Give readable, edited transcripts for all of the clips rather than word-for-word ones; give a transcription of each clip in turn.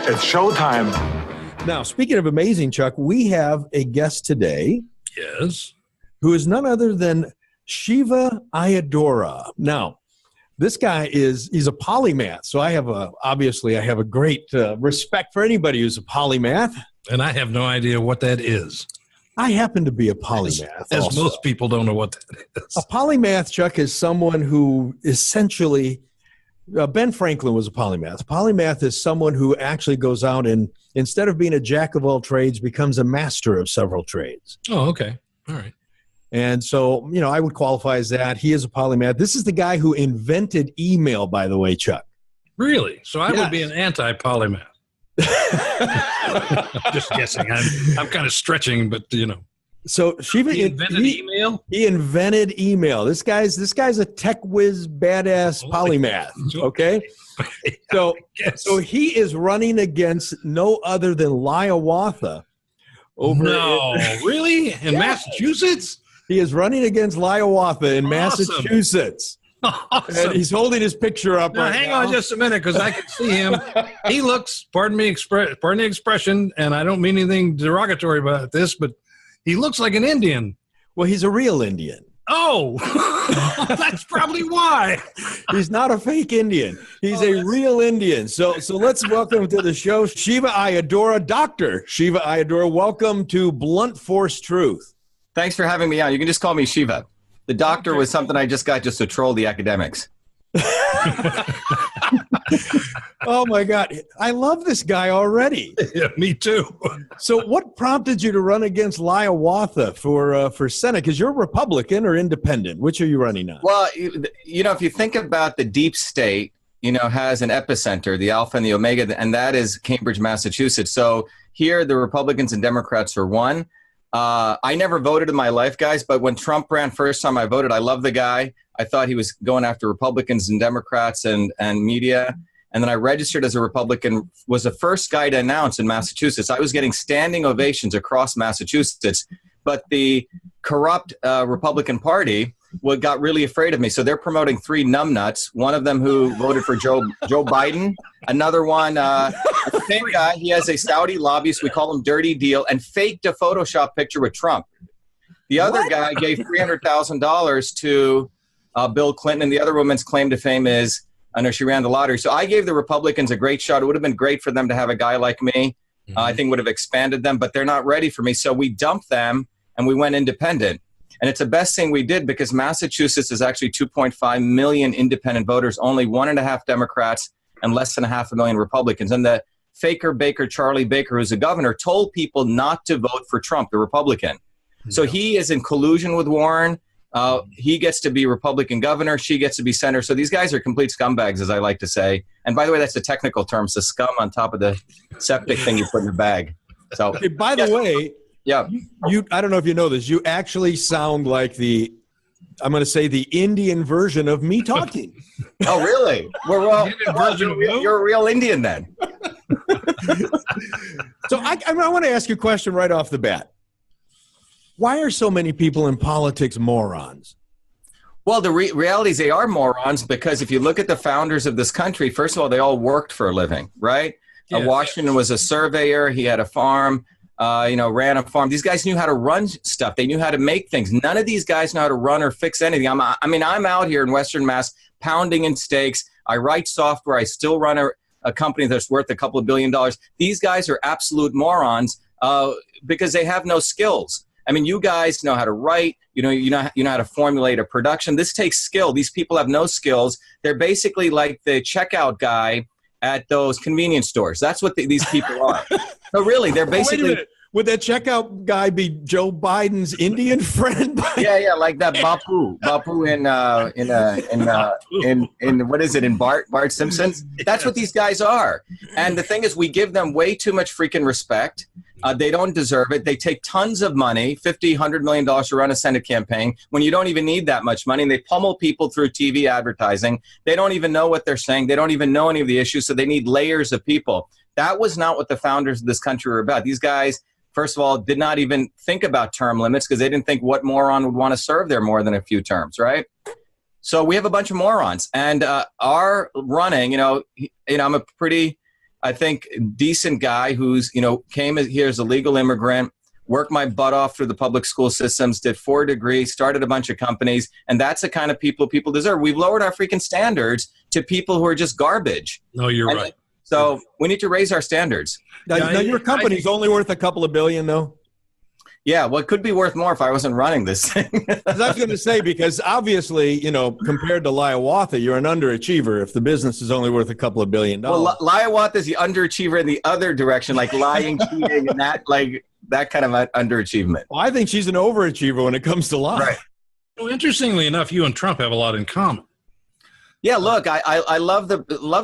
It's showtime. Now, speaking of amazing, Chuck, we have a guest today. Yes. Who is none other than Shiva Ayyadurai. Now, this guy he's a polymath. So I have a great respect for anybody who's a polymath. And I have no idea what that is. I happen to be a polymath. As most people don't know what that is. A polymath, Chuck, is someone who essentially, Ben Franklin was a polymath. A polymath is someone who actually goes out and, instead of being a jack of all trades, becomes a master of several trades. Oh, okay. All right. And so, I would qualify as that. He is a polymath. This is the guy who invented email, by the way, Chuck. Really? So I would be an anti-polymath. Just guessing. I'm kind of stretching, but So Shiva invented email. He invented email. This guy's a tech whiz, badass polymath. Okay, so he is running against no other than Hiawatha. Really? In Massachusetts? He is running against Hiawatha in Massachusetts. Awesome. And he's holding his picture up right now. Hang on just a minute, because I can see him. He looks, pardon the expression, and I don't mean anything derogatory about this, but he looks like an Indian. Well, he's a real Indian. Oh, that's probably why. He's not a fake Indian. He's a real Indian. So let's welcome to the show Shiva Ayyadurai, Dr. Shiva Ayyadurai. Welcome to Blunt Force Truth. Thanks for having me on. You can just call me Shiva. The doctor was something I just got just to troll the academics. Oh, my God. I love this guy already. Yeah, me too. So what prompted you to run against Hiawatha for Senate? Because you're Republican or independent. Which are you running on? Well, if you think about the deep state, has an epicenter, the Alpha and the Omega, and that is Cambridge, Massachusetts. So here the Republicans and Democrats are one. I never voted in my life, guys, but when Trump ran first time I voted, I love the guy. I thought he was going after Republicans and Democrats and media. And then I registered as a Republican, was the first guy to announce in Massachusetts. I was getting standing ovations across Massachusetts, but the corrupt Republican Party got really afraid of me. So they're promoting 3 numbnuts, one of them who voted for Joe Biden, another one, the same guy, he has a Saudi lobbyist, we call him Dirty Deal, and faked a Photoshop picture with Trump. The other guy gave $300,000 to Bill Clinton, and the other woman's claim to fame is, I know she ran the lottery. So I gave the Republicans a great shot. It would have been great for them to have a guy like me. I think would have expanded them, but they're not ready for me. So we dumped them and we went independent. And it's the best thing we did because Massachusetts is actually 2.5 million independent voters, only 1.5 Democrats and less than 500,000 Republicans. And the faker Baker, Charlie Baker, who's a governor, told people not to vote for Trump, the Republican. So he is in collusion with Warren. He gets to be Republican governor. She gets to be senator. So these guys are complete scumbags, as I like to say. And by the way, that's the technical term. It's the scum on top of the septic thing you put in your bag. So, okay, by the way, you I don't know if you know this. You actually sound like I'm going to say the Indian version of me talking. Oh, really? You're a real Indian then. So I want to ask you a question right off the bat. Why are so many people in politics morons? Well, the reality is they are morons because if you look at the founders of this country, first of all, they all worked for a living, right? Yes. Washington was a surveyor. He had a farm, ran a farm. These guys knew how to run stuff. They knew how to make things. None of these guys know how to run or fix anything. I'm out here in Western Mass pounding in stakes. I write software. I still run a company that's worth a couple of $1 billion. These guys are absolute morons because they have no skills. I mean, you guys know how to write, you know how to formulate a production. This takes skill. These people have no skills. They're basically like the checkout guy at those convenience stores. That's what these people are. So really, they're basically. Wait a minute. Would that checkout guy be Joe Biden's Indian friend? Yeah, like that Bapu in what is it in Bart Simpson's? That's what these guys are. And the thing is, we give them way too much freaking respect. They don't deserve it. They take tons of money, $50, $100 million to run a Senate campaign when you don't even need that much money. And they pummel people through TV advertising. They don't even know what they're saying. They don't even know any of the issues. So they need layers of people. That was not what the founders of this country were about. These guys, first of all, did not even think about term limits because they didn't think what moron would want to serve there more than a few terms, right? So we have a bunch of morons. And our running, I'm I think decent guy who's, came here as a legal immigrant, worked my butt off through the public school systems, did 4 degrees, started a bunch of companies, and that's the kind of people deserve. We've lowered our freaking standards to people who are just garbage. No, you're right. So we need to raise our standards. Now your company's only worth a couple of billion, though? Yeah, well, it could be worth more if I wasn't running this thing. I was going to say, because obviously, compared to Hiawatha, you're an underachiever if the business is only worth a couple of $1 billion. Well, Hiawatha is the underachiever in the other direction, like lying, cheating, and that kind of underachievement. Well, I think she's an overachiever when it comes to lying. Right. Well, interestingly enough, you and Trump have a lot in common. Yeah, look, I love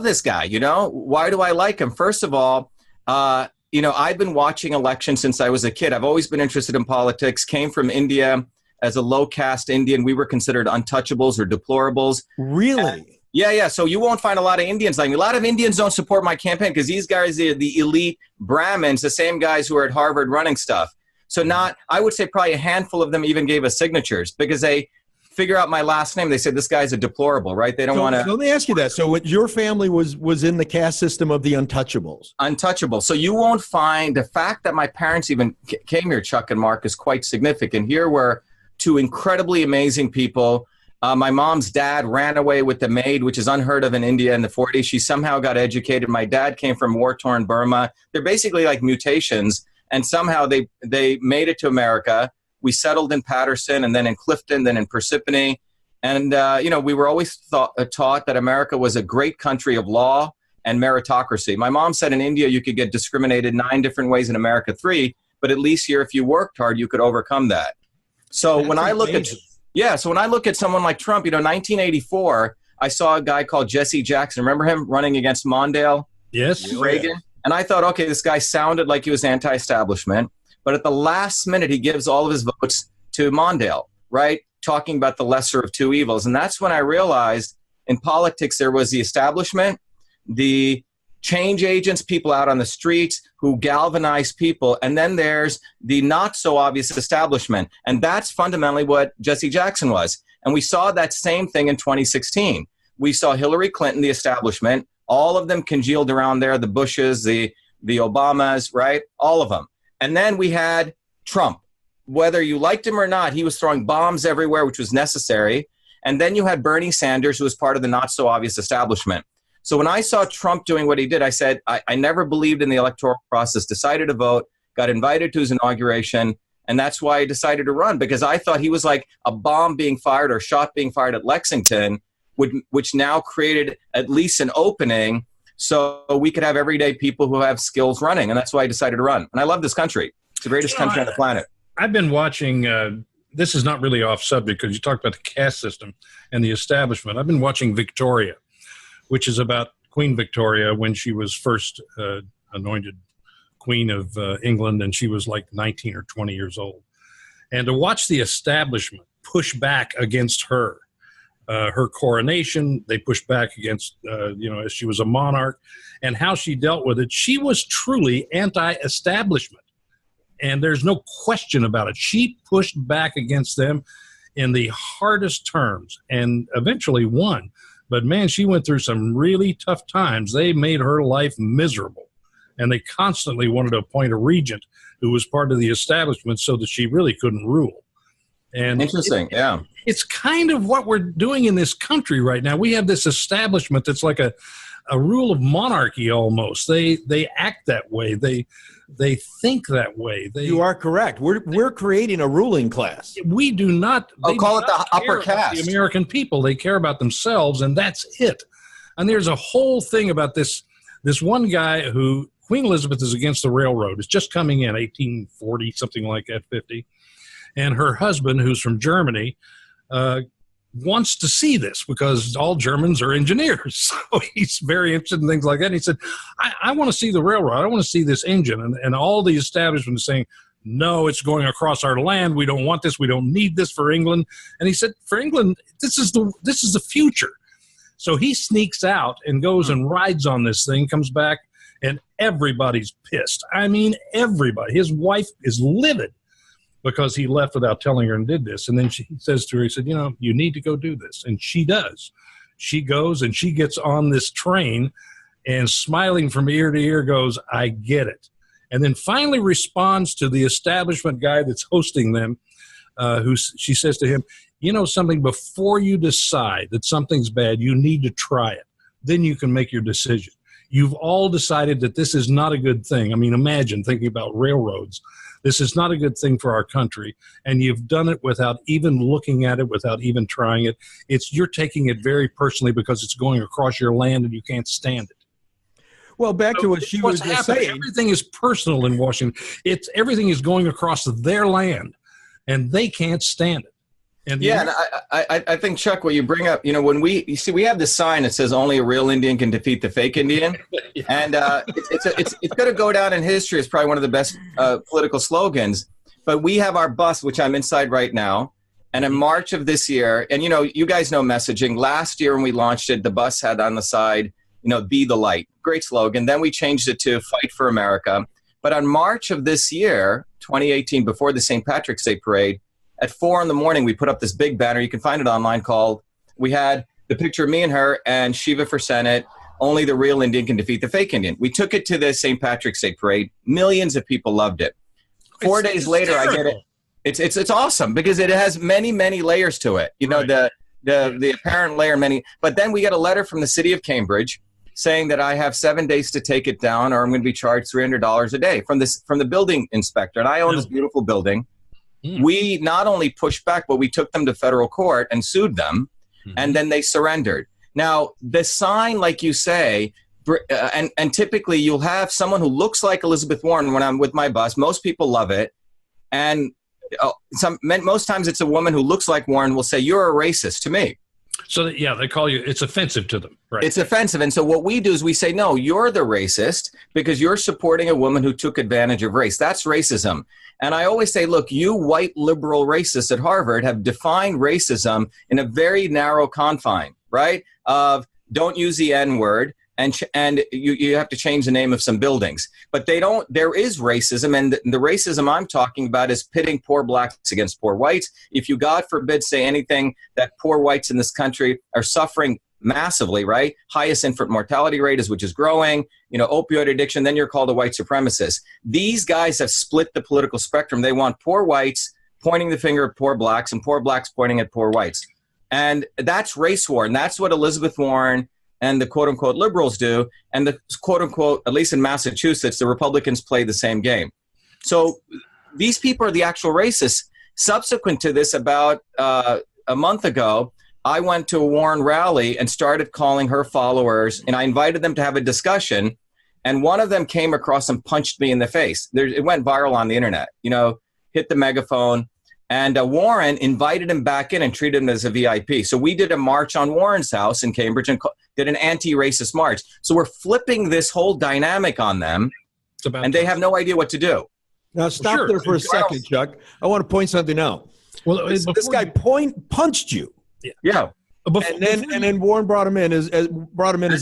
this guy. Why do I like him? First of all, I've been watching elections since I was a kid. I've always been interested in politics. Came from India as a low caste Indian. We were considered untouchables or deplorables. Really? Yeah. So you won't find a lot of Indians like me. A lot of Indians don't support my campaign because these guys are the elite Brahmins, the same guys who are at Harvard running stuff. So I would say probably a handful of them even gave us signatures because they figure out my last name. They said, this guy's a deplorable, right? They don't want to. Let me ask you that. So your family was in the caste system of the untouchables. Untouchable. So you won't find the fact that my parents even came here, Chuck and Mark, is quite significant. Here were 2 incredibly amazing people. My mom's dad ran away with the maid, which is unheard of in India in the 40s. She somehow got educated. My dad came from war-torn Burma. They're basically like mutations. And somehow they made it to America. We settled in Patterson and then in Clifton, then in Parsippany. And, we were always taught that America was a great country of law and meritocracy. My mom said in India you could get discriminated 9 different ways, in America 3, but at least here if you worked hard, you could overcome that. So when I look at someone like Trump, 1984, I saw a guy called Jesse Jackson. Remember him running against Mondale? Yes. Reagan? Yeah. And I thought, okay, this guy sounded like he was anti-establishment. But at the last minute, he gives all of his votes to Mondale, right? Talking about the lesser of 2 evils. And that's when I realized in politics, there was the establishment, the change agents, people out on the streets who galvanize people. And then there's the not so obvious establishment. And that's fundamentally what Jesse Jackson was. And we saw that same thing in 2016. We saw Hillary Clinton, the establishment, all of them congealed around there, the Bushes, the Obamas, right? All of them. And then we had Trump. Whether you liked him or not, he was throwing bombs everywhere, which was necessary. And then you had Bernie Sanders, who was part of the not-so-obvious establishment. So when I saw Trump doing what he did, I said, I never believed in the electoral process, decided to vote, got invited to his inauguration, and that's why I decided to run, because I thought he was like a bomb being fired or shot being fired at Lexington, which now created at least an opening so we could have everyday people who have skills running. And that's why I decided to run. And I love this country. It's the greatest country on the planet. I've been watching, this is not really off subject because you talked about the caste system and the establishment. I've been watching Victoria, which is about Queen Victoria when she was first anointed Queen of England, and she was like 19 or 20 years old. And to watch the establishment push back against her coronation, they pushed back against, as she was a monarch, and how she dealt with it. She was truly anti-establishment, and there's no question about it. She pushed back against them in the hardest terms and eventually won. But, man, she went through some really tough times. They made her life miserable, and they constantly wanted to appoint a regent who was part of the establishment so that she really couldn't rule. And interesting, yeah. It's kind of what we're doing in this country right now. We have this establishment that's like a rule of monarchy almost. They act that way. They think that way. You are correct. We're creating a ruling class. We do not. I'll call it the upper caste. The American people, they care about themselves, and that's it. And there's a whole thing about this one guy who, Queen Elizabeth is against the railroad. It's just coming in, 1840, something like that, 50. And her husband, who's from Germany, wants to see this because all Germans are engineers. So he's very interested in things like that. And he said, I want to see the railroad. I want to see this engine. And all the establishment is saying, no, it's going across our land. We don't want this. We don't need this for England. And he said, for England, this is the future. So he sneaks out and goes and rides on this thing, comes back, and everybody's pissed. I mean, everybody. His wife is livid because he left without telling her and did this. And then he says to her, he said, you need to go do this. And she does. She goes and she gets on this train and smiling from ear to ear goes, I get it. And then finally responds to the establishment guy that's hosting them, she says to him, you know something, before you decide that something's bad, you need to try it. Then you can make your decision. You've all decided that this is not a good thing. I mean, imagine thinking about railroads. This is not a good thing for our country, and you've done it without even looking at it, without even trying it. You're taking it very personally because it's going across your land and you can't stand it. Well, back to what she was just saying. Everything is personal in Washington. Everything is going across their land, and they can't stand it. And I think, Chuck, what you bring up, when we have this sign that says only a real Indian can defeat the fake Indian. Yeah. And it's going to go down in history as probably one of the best political slogans. But we have our bus, which I'm inside right now. And in March of this year, and you guys know messaging. Last year when we launched it, the bus had on the side, be the light. Great slogan. Then we changed it to Fight for America. But on March of this year, 2018, before the St. Patrick's Day parade, at 4 a.m, we put up this big banner. You can find it online we had the picture of me and her and Shiva for Senate. Only the real Indian can defeat the fake Indian. We took it to the St. Patrick's Day parade. Millions of people loved it. 4 days later, I get it. It's awesome because it has many, many layers to it. Right. The apparent layer, many. But then we get a letter from the city of Cambridge saying that I have 7 days to take it down or I'm going to be charged $300 a day from the building inspector. And I own this beautiful building. We not only pushed back, but we took them to federal court and sued them, and then they surrendered. Now, the sign, like you say, and typically you'll have someone who looks like Elizabeth Warren when I'm with my bus. Most people love it. And most times it's a woman who looks like Warren will say, you're a racist to me. So, they call you, it's offensive to them, right? It's offensive. And so what we do is we say, no, you're the racist because you're supporting a woman who took advantage of race. That's racism. And I always say, look, you white liberal racists at Harvard have defined racism in a very narrow confine, right? Of don't use the N-word and you have to change the name of some buildings. But there is racism, and the racism I'm talking about is pitting poor blacks against poor whites. If you, God forbid, say anything that poor whites in this country are suffering massively, right? Highest infant mortality rate which is growing, opioid addiction, then you're called a white supremacist. These guys have split the political spectrum. They want poor whites pointing the finger at poor blacks and poor blacks pointing at poor whites. And that's race war. And that's what Elizabeth Warren and the quote unquote liberals do. And the quote unquote, at least in Massachusetts, the Republicans play the same game. So these people are the actual racists. Subsequent to this, about a month ago, I went to a Warren rally and started calling her followers, and I invited them to have a discussion, and one of them came across and punched me in the face. It went viral on the internet, hit the megaphone, and Warren invited him back in and treated him as a VIP. So we did a march on Warren's house in Cambridge and did an anti-racist march. So we're flipping this whole dynamic on them, and they have no idea what to do. Now stop there for a second, Chuck. I want to point something out. Well, this guy punched you. Yeah. And then Warren brought him in as a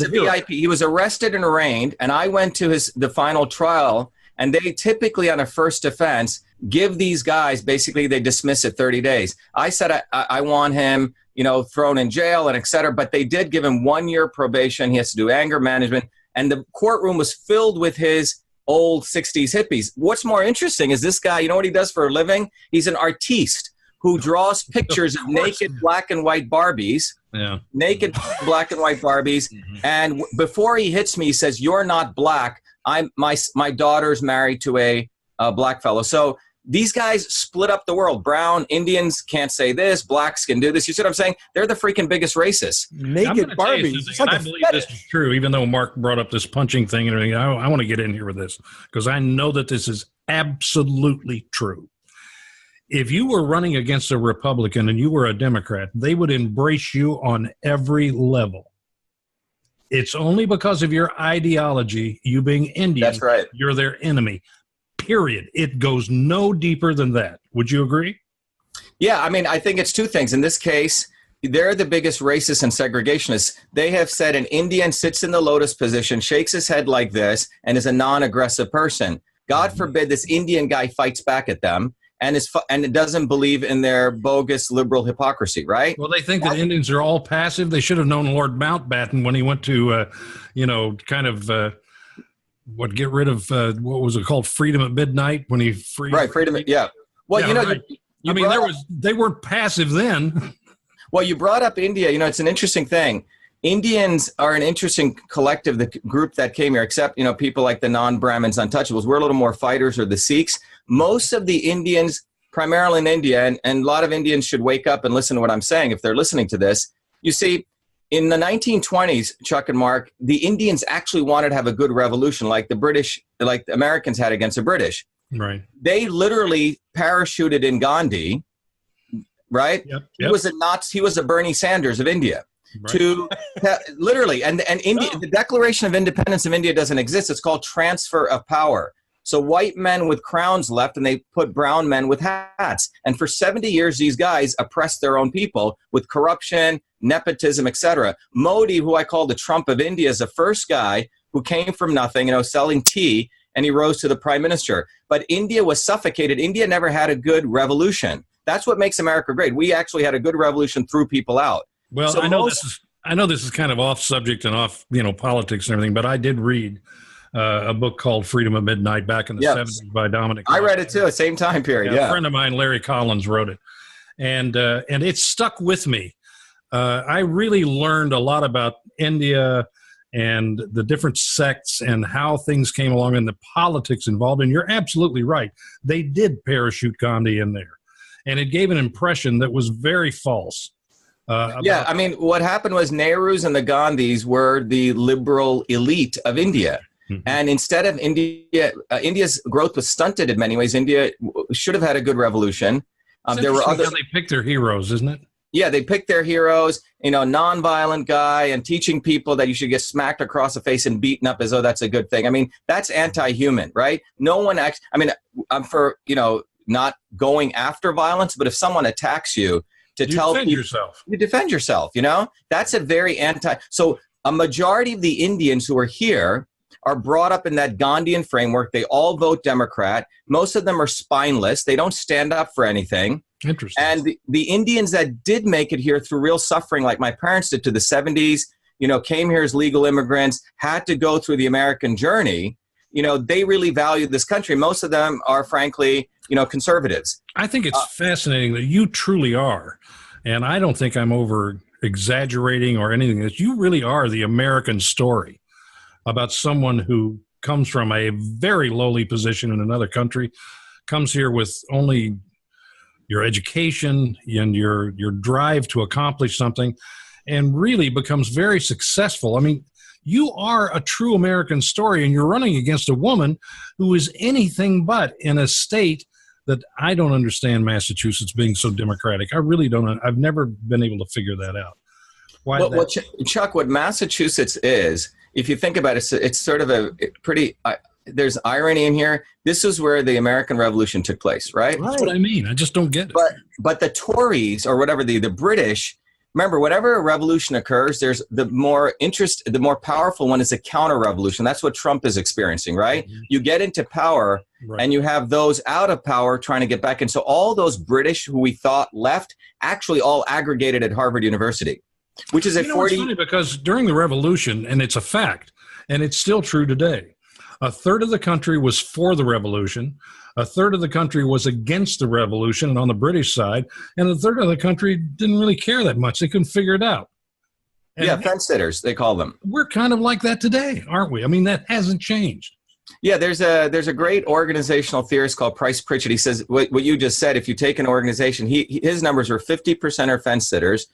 VIP. He was arrested and arraigned, and I went to the final trial, and they typically on a first offense give these guys, basically they dismiss it 30 days. I said I want him, thrown in jail and et cetera, but they did give him 1 year probation. He has to do anger management, and the courtroom was filled with his old 60s hippies. What's more interesting is this guy, you know what he does for a living? He's an artiste who draws pictures of naked black and white Barbies, naked black and white Barbies. And before he hits me, he says, you're not black. My daughter's married to a black fellow. So these guys split up the world. Brown, Indians can't say this. Blacks can do this. You see what I'm saying? They're the freaking biggest racists. Naked Barbies. I believe this is true, even though Mark brought up this punching thing and everything. I want to get in here with this because I know that this is absolutely true. If you were running against a Republican and you were a Democrat, they would embrace you on every level. It's only because of your ideology, you being Indian, that's right, you're their enemy, period. It goes no deeper than that. Would you agree? Yeah, I mean, I think it's two things. In this case, they're the biggest racists and segregationists. They have said an Indian sits in the lotus position, shakes his head like this, and is a non-aggressive person. God forbid this Indian guy fights back at them. and and it doesn't believe in their bogus liberal hypocrisy, right? Well, they think that Indians are all passive. They should have known Lord Mountbatten when he went to, get rid of, what was it called? Freedom at Midnight, when he freed. Right, freedom. Yeah. Well, yeah, right. They weren't passive then. Well, you brought up India. It's an interesting thing. Indians are an interesting collective, the group that came here, except, people like the non-Brahmins, untouchables. We're a little more fighters, or the Sikhs. Most of the Indians, primarily in India, and a lot of Indians should wake up and listen to what I'm saying if they're listening to this. You see, in the 1920s, Chuck and Mark, the Indians actually wanted to have a good revolution like the Americans had against the British. Right. They literally parachuted in Gandhi, right? Yep. He was a Nazi, he was a Bernie Sanders of India. Right. Literally, and India, the Declaration of Independence of India doesn't exist. It's called transfer of power. So white men with crowns left, and they put brown men with hats. And for 70 years, these guys oppressed their own people with corruption, nepotism, etc. Modi, who I call the Trump of India, is the first guy who came from nothing, selling tea, and he rose to the prime minister. But India was suffocated. India never had a good revolution. That's what makes America great. We actually had a good revolution, threw people out. Well, so I know this is kind of off subject and off, politics and everything, but I did read a book called Freedom at Midnight back in the 70s by Dominic. I read it too, same time period. Yeah. A friend of mine, Larry Collins, wrote it, and it stuck with me. I really learned a lot about India and the different sects and how things came along and the politics involved. And you're absolutely right. They did parachute Gandhi in there, and it gave an impression that was very false. What happened was Nehru's and the Gandhis were the liberal elite of India. Mm-hmm. And instead of India's growth was stunted in many ways. India should have had a good revolution. There were other. They picked their heroes, isn't it? Yeah, they picked their heroes, nonviolent guy, and teaching people that you should get smacked across the face and beaten up as though that's a good thing. I mean, that's anti-human, right? No one I'm for, not going after violence, but if someone attacks you, you defend yourself, that's a very so a majority of the Indians who are here are brought up in that Gandhian framework. They all vote Democrat. Most of them are spineless. They don't stand up for anything. Interesting. And the Indians that did make it here through real suffering, like my parents did to the 70s, came here as legal immigrants, had to go through the American journey, they really value this country. Most of them are, frankly, conservatives. I think it's fascinating that you truly are, and I don't think I'm over exaggerating or anything, that you really are the American story about someone who comes from a very lowly position in another country, comes here with only your education and your drive to accomplish something, and really becomes very successful. I mean, you are a true American story, and you're running against a woman who is anything but, in a state that I don't understand Massachusetts being so democratic. I really don't. I've never been able to figure that out. Why? Chuck, what Massachusetts is, if you think about it, it's sort of a pretty, there's irony in here. This is where the American Revolution took place, right? That's what I mean. I just don't get it. But the Tories, or whatever, the British, remember, whenever a revolution occurs, there's the more powerful one is a counter-revolution. That's what Trump is experiencing, right? Mm-hmm. You get into power, and you have those out of power trying to get back in. So all those British who we thought left actually all aggregated at Harvard University, which is It's funny because during the revolution, and it's a fact, and it's still true today, a third of the country was for the revolution, a third of the country was against the revolution and on the British side, and a third of the country didn't really care that much. They couldn't figure it out. And fence sitters, they call them. We're kind of like that today, aren't we? I mean, that hasn't changed. Yeah, there's a great organizational theorist called Price Pritchett. He says what you just said. If you take an organization, his numbers are 50% are fence sitters,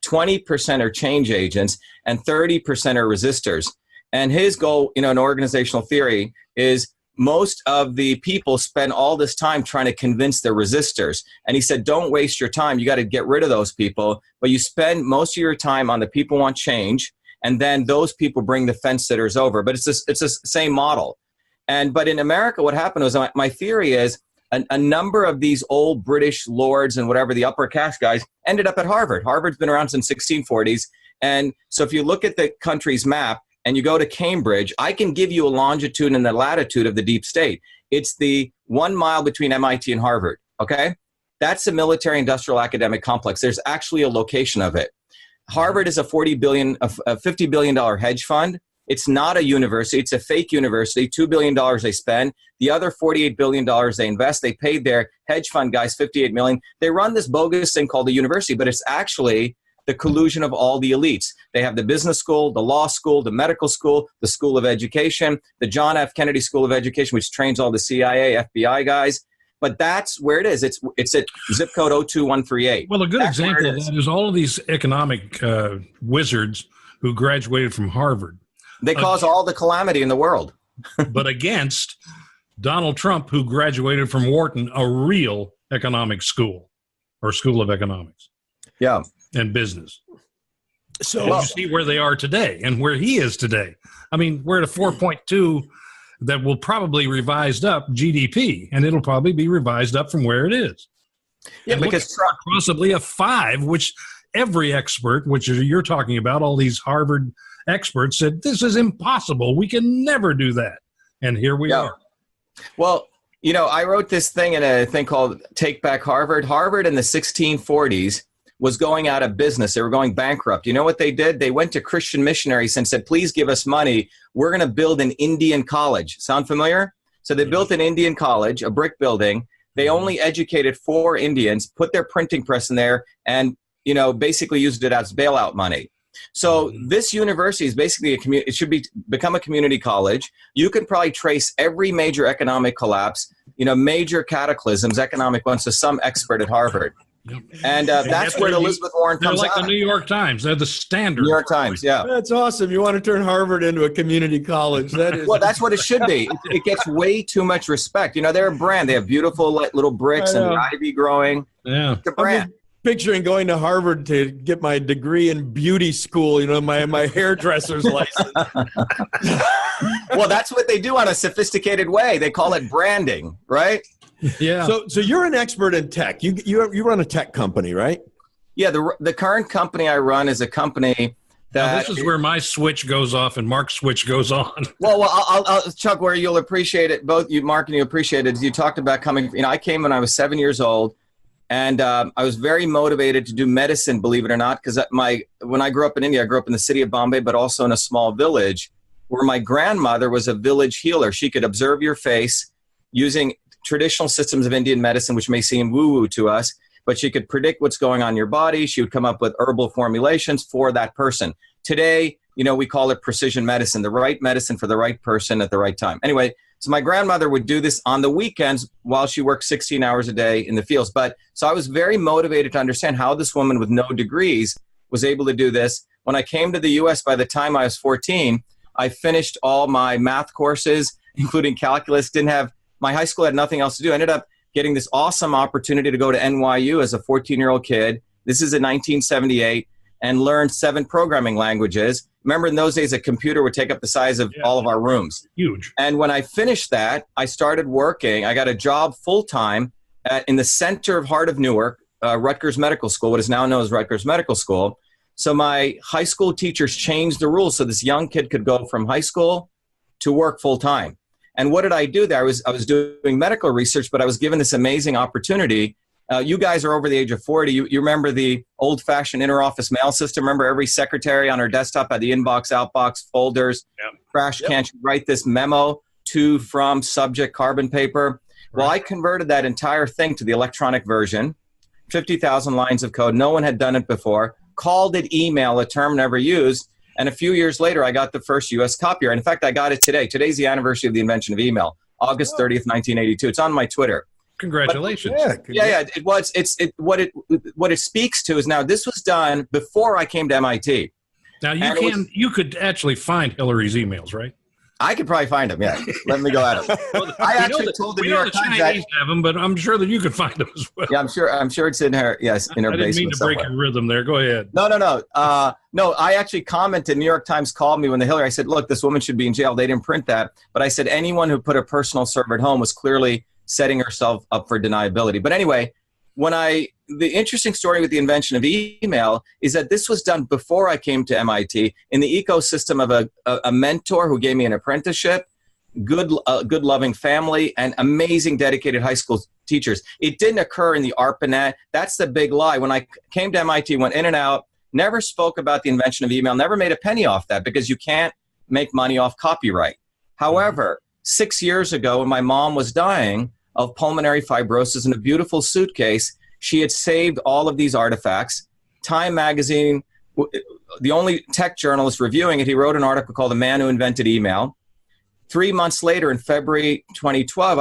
20% are change agents, and 30% are resistors. And his goal, in organizational theory, is most of the people spend all this time trying to convince their resistors. And he said, don't waste your time. You got to get rid of those people. But you spend most of your time on the people who want change, and then those people bring the fence sitters over. But it's the same model. But in America, what happened was, my theory is, a number of these old British lords and whatever, the upper caste guys, ended up at Harvard. Harvard's been around since 1640s. And so if you look at the country's map and you go to Cambridge, I can give you a longitude and a latitude of the deep state. It's the 1 mile between MIT and Harvard. Okay? That's a military industrial academic complex. There's actually a location of it. Harvard is a $50 billion hedge fund. It's not a university. It's a fake university. $2 billion they spend. The other $48 billion they invest. They paid their hedge fund guys $58 million. They run this bogus thing called a university, but it's actually the collusion of all the elites. They have the business school, the law school, the medical school, the School of Education, the John F. Kennedy School of Education, which trains all the CIA, FBI guys. But that's where it is. It's at zip code 02138. Well, a good example of that is all of these economic wizards who graduated from Harvard. They cause all the calamity in the world. But against Donald Trump, who graduated from Wharton, a real economic school or school of economics. Yeah. And business. So you see where they are today and where he is today. I mean, we're at a 4.2 that will probably revised up GDP, and it'll probably be revised up from where it is. Yeah, and because possibly a 5, which every expert, which you're talking about, all these Harvard experts said, this is impossible. We can never do that. And here we are. Well, you know, I wrote this thing in a thing called Take Back Harvard. Harvard in the 1640s was going out of business. They were going bankrupt. You know what they did? They went to Christian missionaries and said, please give us money. We're going to build an Indian college. Sound familiar? So they built an Indian college, a brick building. They only educated 4 Indians, put their printing press in there, and, you know, basically used it as bailout money. So this university is basically a community. It should become a community college. You can probably trace every major economic collapse, you know, major cataclysms, economic ones, to some expert at Harvard. Yep. And that's where Elizabeth Warren comes out. They're like the New York Times. They're the standard. New York Times, yeah. That's awesome. You want to turn Harvard into a community college. That is. Well, that's what it should be. It gets way too much respect. You know, they're a brand. They have beautiful little bricks and the ivy growing. Yeah. It's a brand. Picturing going to Harvard to get my degree in beauty school, you know, my hairdresser's license. Well, that's what they do on a sophisticated way. They call it branding, right? Yeah. So you're an expert in tech. You run a tech company, right? Yeah. The current company I run is a company that. Now, this is where my switch goes off and Mark's switch goes on. Well, I'll Chuck, where you'll appreciate it, both you, Mark, and you appreciate it, is you talked about coming. You know, I came when I was 7 years old. And I was very motivated to do medicine, believe it or not, because when I grew up in India, I grew up in the city of Bombay, but also in a small village where my grandmother was a village healer. She could observe your face using traditional systems of Indian medicine, which may seem woo-woo to us, but she could predict what's going on in your body. She would come up with herbal formulations for that person. Today, you know, we call it precision medicine, the right medicine for the right person at the right time. Anyway, so my grandmother would do this on the weekends while she worked 16 hours a day in the fields. So I was very motivated to understand how this woman with no degrees was able to do this. When I came to the U.S., by the time I was 14, I finished all my math courses, including calculus. My high school had nothing else to do. I ended up getting this awesome opportunity to go to NYU as a 14-year-old kid. This is in 1978, and learned 7 programming languages. Remember, in those days, a computer would take up the size of all of our rooms. Huge. And when I finished that, I started working. I got a job full-time in the center of heart of Newark, Rutgers Medical School, what is now known as Rutgers Medical School. So my high school teachers changed the rules so this young kid could go from high school to work full-time. And what did I do there? I was doing medical research, but I was given this amazing opportunity. You guys are over the age of 40. You remember the old-fashioned interoffice mail system? Remember every secretary on her desktop had the inbox, outbox, folders, trash can. She'd write this memo to, from, subject, carbon paper. Well, I converted that entire thing to the electronic version, 50,000 lines of code. No one had done it before. Called it email, a term never used. And a few years later, I got the first U.S. copier. In fact, I got it today. Today's the anniversary of the invention of email, August 30th, 1982. It's on my Twitter. Congratulations. What it speaks to is now this was done before I came to MIT. Now you could actually find Hillary's emails, right? I could probably find them. Yeah, let me go at them. I actually told the New York Times that have them, but I'm sure that you could find them as well. Yeah, I'm sure it's in her. Yes, in her basement. I didn't mean to break your rhythm there. Go ahead. No. No, I actually commented. New York Times called me when the Hillary. I said, look, this woman should be in jail. They didn't print that, but I said anyone who put a personal server at home was clearly setting herself up for deniability. But anyway, the interesting story with the invention of email is that this was done before I came to MIT in the ecosystem of a mentor who gave me an apprenticeship, good loving family, and amazing, dedicated high school teachers. It didn't occur in the ARPANET. That's the big lie. When I came to MIT, went in and out, never spoke about the invention of email, never made a penny off that because you can't make money off copyright. However, 6 years ago, when my mom was dying of pulmonary fibrosis in a beautiful suitcase, she had saved all of these artifacts. Time magazine, the only tech journalist reviewing it, he wrote an article called The Man Who Invented Email. 3 months later, in February 2012,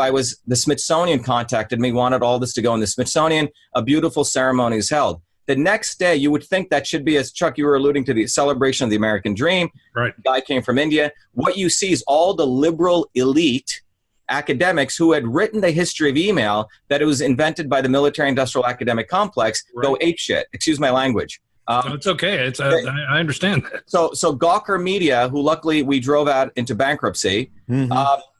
the Smithsonian contacted me, wanted all this to go in the Smithsonian. A beautiful ceremony is held. The next day, you would think that should be, as Chuck, you were alluding to, the celebration of the American dream. Right. The guy came from India. What you see is all the liberal elite academics who had written the history of email, that it was invented by the military-industrial academic complex, go apeshit. Excuse my language. No, it's okay. I understand that. So Gawker Media, who luckily we drove out into bankruptcy,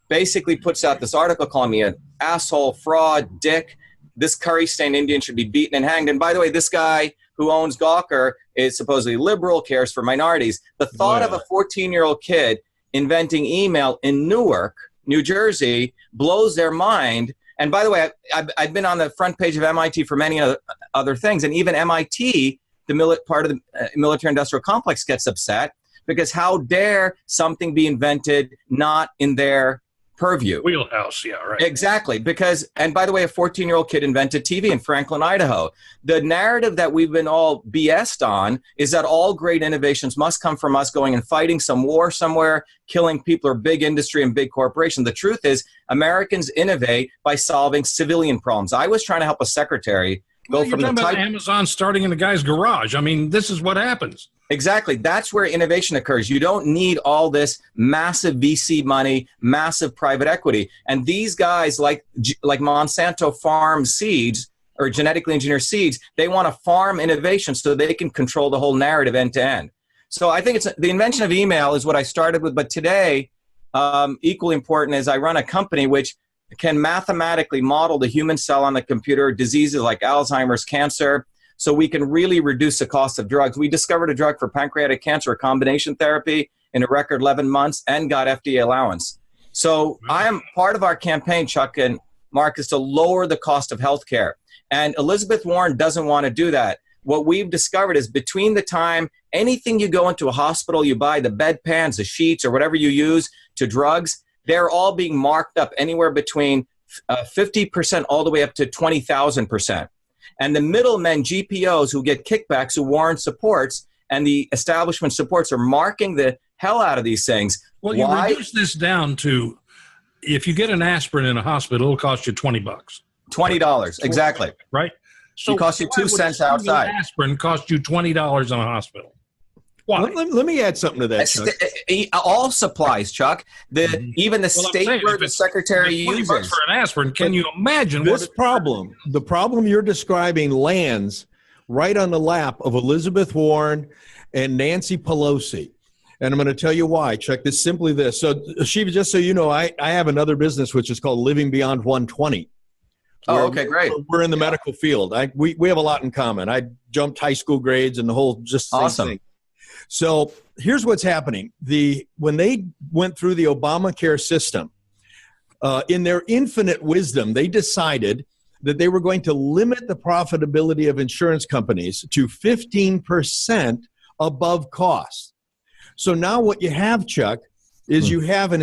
basically puts out this article calling me an asshole, fraud, dick. This curry-stained Indian should be beaten and hanged. And by the way, this guy who owns Gawker is supposedly liberal, cares for minorities. The thought of a 14-year-old kid inventing email in Newark, New Jersey, blows their mind. And by the way, I've been on the front page of MIT for many other things. And even MIT, part of the military-industrial complex, gets upset because how dare something be invented not in their purview. Wheelhouse, yeah, right. Exactly, because, and by the way, a 14-year-old kid invented TV in Franklin, Idaho. The narrative that we've been all BS'd on is that all great innovations must come from us going and fighting some war somewhere, killing people, or big industry and big corporation. The truth is, Americans innovate by solving civilian problems. I was trying to help a secretary go from the type... Amazon starting in the guy's garage. I mean, this is what happens. Exactly. That's where innovation occurs. You don't need all this massive VC money, massive private equity. And these guys like Monsanto farm seeds or genetically engineered seeds, they want to farm innovation so they can control the whole narrative end to end. So I think it's the invention of email is what I started with. But today, equally important is I run a company which can mathematically model the human cell on the computer, diseases like Alzheimer's, cancer, so we can really reduce the cost of drugs. We discovered a drug for pancreatic cancer, a combination therapy, in a record 11 months and got FDA allowance. So I am part of our campaign, Chuck and Mark, is to lower the cost of healthcare. And Elizabeth Warren doesn't want to do that. What we've discovered is between the time anything you go into a hospital, you buy the bedpans, the sheets, or whatever you use, to drugs, they're all being marked up anywhere between 50% all the way up to 20,000%. And the middlemen, GPOs, who get kickbacks, who Warren supports, and the establishment supports, are marking the hell out of these things. Well, you reduce this down to, if you get an aspirin in a hospital, it'll cost you $20. $20, exactly. Right? So it costs you 2 cents outside. Aspirin costs you $20 in a hospital. Why? Let me add something to that, Chuck. All supplies, Chuck. Even the state where the secretary uses. $20 for an aspirin, can you imagine this problem? The problem you're describing lands right on the lap of Elizabeth Warren and Nancy Pelosi. And I'm going to tell you why, Chuck. It's simply this. So, Shiva, just so you know, I have another business which is called Living Beyond 120. Oh, okay, great. We're in the medical field. We have a lot in common. I jumped high school grades and the whole just same awesome thing. So here's what's happening. When they went through the Obamacare system, in their infinite wisdom, they decided that they were going to limit the profitability of insurance companies to 15% above cost. So now what you have, Chuck, is you have an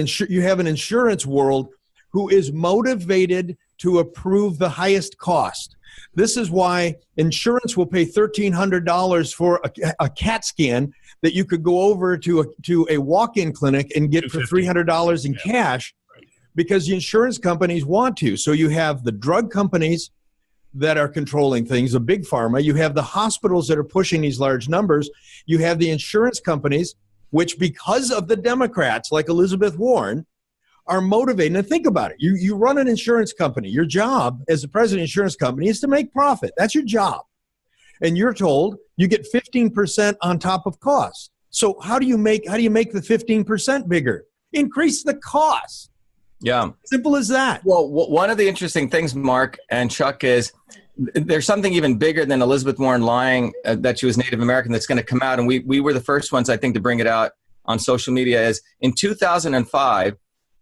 insurance world who is motivated to approve the highest cost. This is why insurance will pay $1,300 for a CAT scan that you could go over to a walk-in clinic and get for $300 in cash, because the insurance companies want to. So you have the drug companies that are controlling things, the big pharma. You have the hospitals that are pushing these large numbers. You have the insurance companies, which because of the Democrats like Elizabeth Warren, are motivated. And think about it. You run an insurance company. Your job as the president of an insurance company is to make profit. That's your job. And you're told you get 15% on top of cost. So how do you make the 15% bigger? Increase the cost. Yeah. Simple as that. Well, one of the interesting things, Mark and Chuck, is there's something even bigger than Elizabeth Warren lying that she was Native American that's going to come out. And we were the first ones, I think, to bring it out on social media. Is in 2005,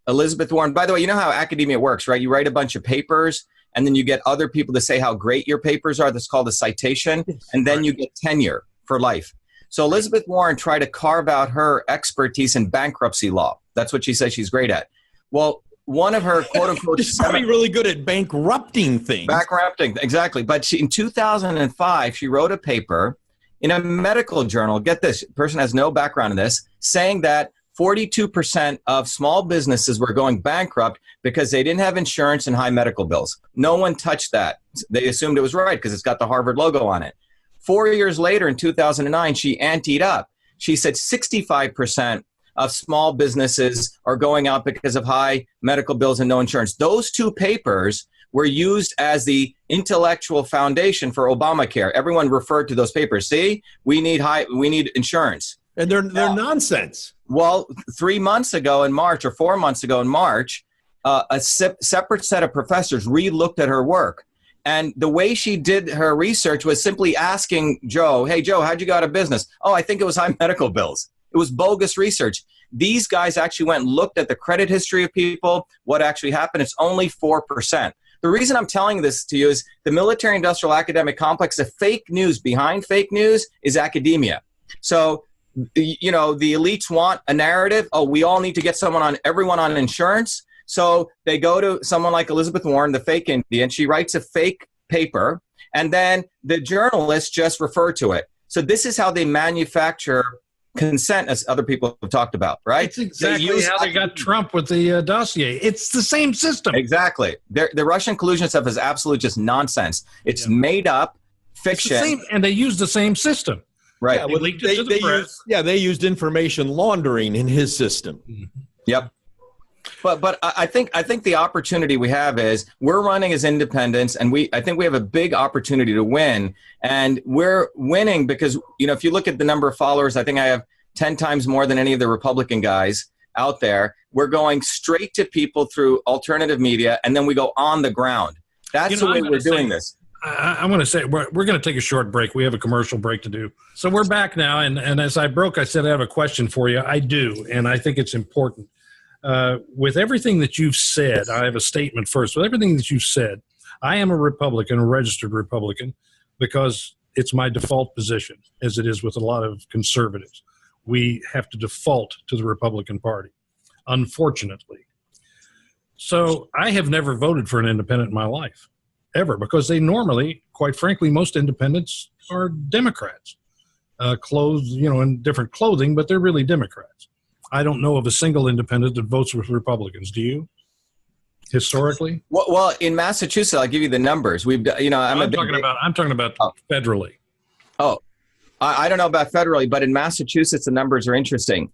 Elizabeth Warren, by the way, you know how academia works, right? You write a bunch of papers and then you get other people to say how great your papers are. That's called a citation. And then you get tenure for life. So Elizabeth Warren tried to carve out her expertise in bankruptcy law. That's what she says she's great at. Well, one of her quote unquote, she's probably really good at bankrupting things. Bankrupting, exactly. But in 2005, she wrote a paper in a medical journal. Get this, person has no background in this, saying that 42% of small businesses were going bankrupt because they didn't have insurance and high medical bills. No one touched that. They assumed it was right because it's got the Harvard logo on it. 4 years later, in 2009, she anteed up. She said 65% of small businesses are going out because of high medical bills and no insurance. Those two papers were used as the intellectual foundation for Obamacare. Everyone referred to those papers. See, we need insurance. And they're nonsense. Well, 3 months ago in March, or 4 months ago in March, a separate set of professors re-looked at her work. And the way she did her research was simply asking Joe, hey, Joe, how'd you go out of business? Oh, I think it was high medical bills. It was bogus research. These guys actually went and looked at the credit history of people, what actually happened. It's only 4%. The reason I'm telling this to you is the military-industrial academic complex, the fake news behind fake news is academia. So, you know, the elites want a narrative. Oh, we all need to get everyone on insurance. So they go to someone like Elizabeth Warren, the fake Indian. She writes a fake paper, and then the journalists just refer to it. So this is how they manufacture consent, as other people have talked about, right? It's exactly how they got Trump with the dossier. It's the same system. Exactly. The Russian collusion stuff is absolute just nonsense. It's made up fiction. And they use the same system. Right. Yeah, well, they used information laundering in his system. Mm-hmm. Yep. But I think the opportunity we have is we're running as independents, and I think we have a big opportunity to win. And we're winning because, you know, if you look at the number of followers, I think I have 10 times more than any of the Republican guys out there. We're going straight to people through alternative media, and then we go on the ground. That's the way we're doing this. I want to say we're going to take a short break. We have a commercial break to do. So we're back now. And as I said, I have a question for you. I do. And I think it's important. With everything that you've said, I have a statement first. With everything that you've said, I am a Republican, a registered Republican, because it's my default position, as it is with a lot of conservatives. We have to default to the Republican Party, unfortunately. So I have never voted for an independent in my life, ever, because they normally, quite frankly, most independents are Democrats, clothed, in different clothing, but they're really Democrats. I don't know of a single independent that votes with Republicans. Do you? Historically? Well, in Massachusetts, I'll give you the numbers. I'm talking about federally. Oh, I don't know about federally, but in Massachusetts, the numbers are interesting.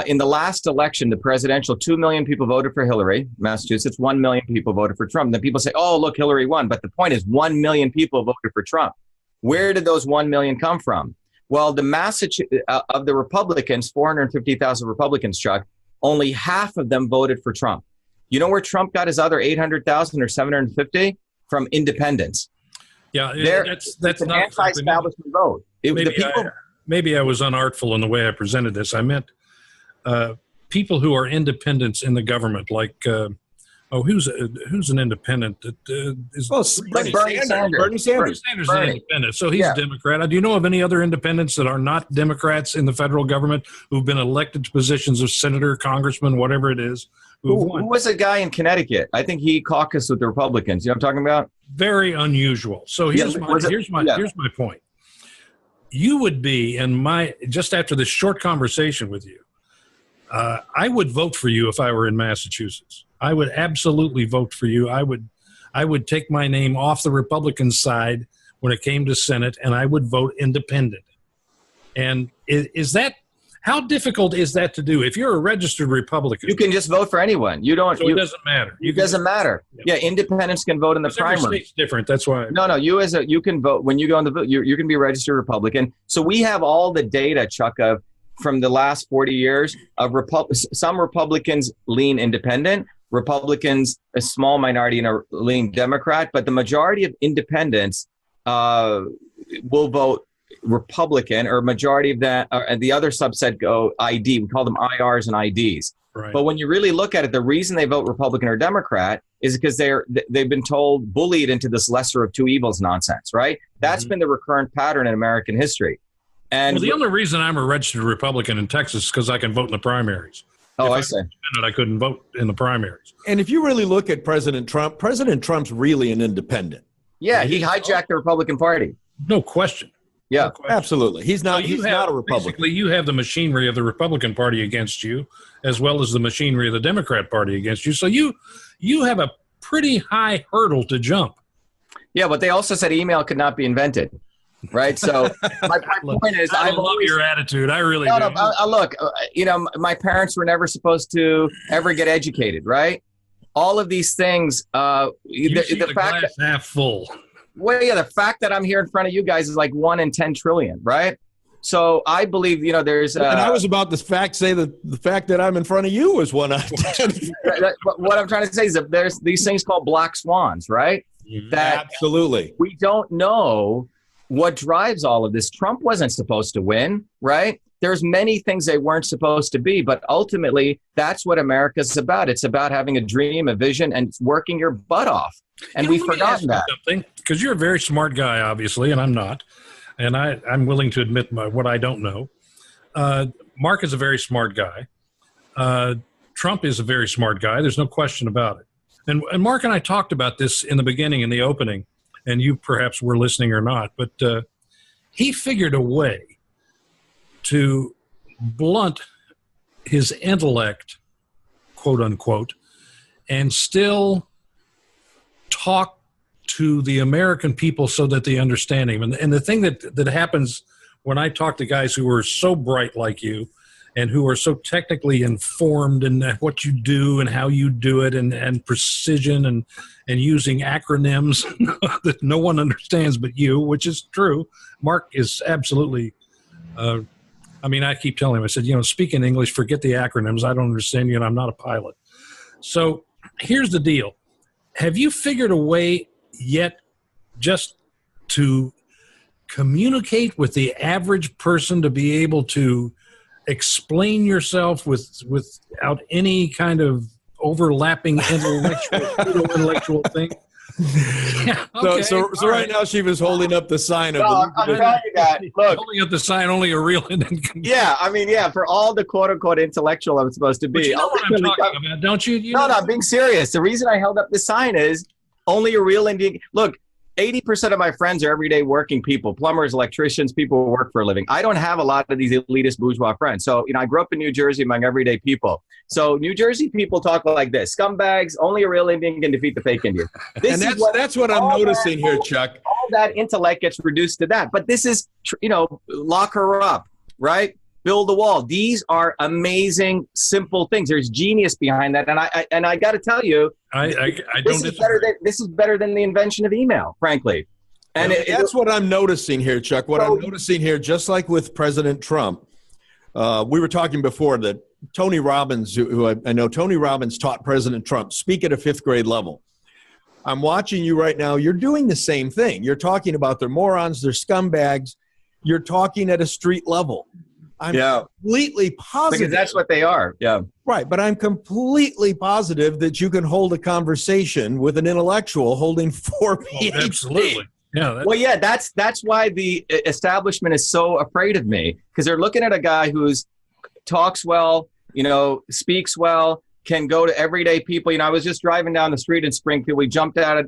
In the last election, the presidential, 2 million people voted for Hillary. Massachusetts, 1 million people voted for Trump. Then people say, oh, look, Hillary won. But the point is 1 million people voted for Trump. Where did those 1 million come from? Well, of the Republicans, 450,000 Republicans, Chuck, only half of them voted for Trump. You know where Trump got his other 800,000 or 750? From independents. Yeah, that's an not anti-establishment vote. Maybe I was unartful in the way I presented this. I meant people who are independents in the government, like who's an independent that is Bernie Sanders. Bernie Sanders is an independent, so he's a Democrat. Do you know of any other independents that are not Democrats in the federal government who've been elected to positions of senator, congressman, whatever it is? Who was a guy in Connecticut? I think he caucused with the Republicans. You know what I'm talking about? Very unusual. So here's my point. You would be just after this short conversation with you, I would vote for you if I were in Massachusetts. I would absolutely vote for you. I would take my name off the Republican side when it came to Senate, and I would vote independent. And how difficult is that to do? If you're a registered Republican, you can just vote for anyone. It doesn't matter. It doesn't matter. Yeah, independents can vote in the primary. Every state's different. That's why. No. You can vote when you go on the vote. You can be a registered Republican. So we have all the data, Chuck, from the last 40 years of some Republicans lean independent, Republicans, a small minority, lean Democrat, but the majority of independents will vote Republican, or majority of that, and the other subset go ID. We call them IRs and IDs. Right. But when you really look at it, the reason they vote Republican or Democrat is because they've been bullied into this lesser of two evils nonsense, right? That's been the recurrent pattern in American history. And the only reason I'm a registered Republican in Texas is because I can vote in the primaries. Oh, I see. I couldn't vote in the primaries. And if you really look at President Trump's really an independent. Yeah, he hijacked the Republican Party. No question. Yeah, No question. Absolutely. He's not a Republican. Basically, you have the machinery of the Republican Party against you, as well as the machinery of the Democrat Party against you. So you have a pretty high hurdle to jump. Yeah, but they also said email could not be invented, right? So my point is, I love your attitude. I really do. Look, my parents were never supposed to ever get educated, right? All of these things. You see the fact glass half full. Well, yeah, the fact that I'm here in front of you guys is like 1 in 10 trillion, right? So I believe, there's. And I was about to say that the fact that I'm in front of you is 1 out of 10. What I'm trying to say is that there's these things called black swans, right? That absolutely. We don't know what drives all of this. Trump wasn't supposed to win, right? There's many things they weren't supposed to be, but ultimately that's what America's about. It's about having a dream, a vision, and working your butt off. And we've forgotten that. Because you're a very smart guy, obviously, and I'm not. And I'm willing to admit what I don't know. Mark is a very smart guy. Trump is a very smart guy. There's no question about it. And Mark and I talked about this in the beginning, in the opening, and you perhaps were listening or not, but he figured a way to blunt his intellect, quote unquote, and still talk to the American people so that they understand him. And the thing that happens when I talk to guys who are so bright like you and who are so technically informed in what you do and how you do it and precision and using acronyms that no one understands but you, which is true. Mark is absolutely, I keep telling him, I said, speak in English, forget the acronyms. I don't understand you and I'm not a pilot. So here's the deal. Have you figured a way yet just to communicate with the average person to be able to explain yourself without any kind of overlapping intellectual thing? Yeah, okay. So right now she was holding up the sign of. I'm telling you that. Look, holding up the sign, only a real Indian can. Yeah, for all the quote unquote intellectual I'm supposed to be. But you know what I'm talking about, don't you? No, I'm being serious. The reason I held up the sign is only a real Indian. Look, 80% of my friends are everyday working people, plumbers, electricians, people who work for a living. I don't have a lot of these elitist bourgeois friends. So, I grew up in New Jersey among everyday people. So New Jersey people talk like this: scumbags, only a real Indian can defeat the fake Indian. That's what I'm noticing here, Chuck. All that intellect gets reduced to that. But this is, lock her up, right? Build the wall. These are amazing, simple things. There's genius behind that. And I got to tell you, this is better than the invention of email, frankly. And that's what I'm noticing here, Chuck. I'm noticing here, just like with President Trump, we were talking before that Tony Robbins, who I know, Tony Robbins taught President Trump, speak at a 5th grade level. I'm watching you right now. You're doing the same thing. You're talking about they're morons, they're scumbags. You're talking at a street level. I'm completely positive. Because that's what they are. Yeah. Right. But I'm completely positive that you can hold a conversation with an intellectual holding 4 PhDs. Oh, absolutely. Yeah. That's why the establishment is so afraid of me, because they're looking at a guy who's talks well, speaks well, can go to everyday people. I was just driving down the street in Springfield. We jumped out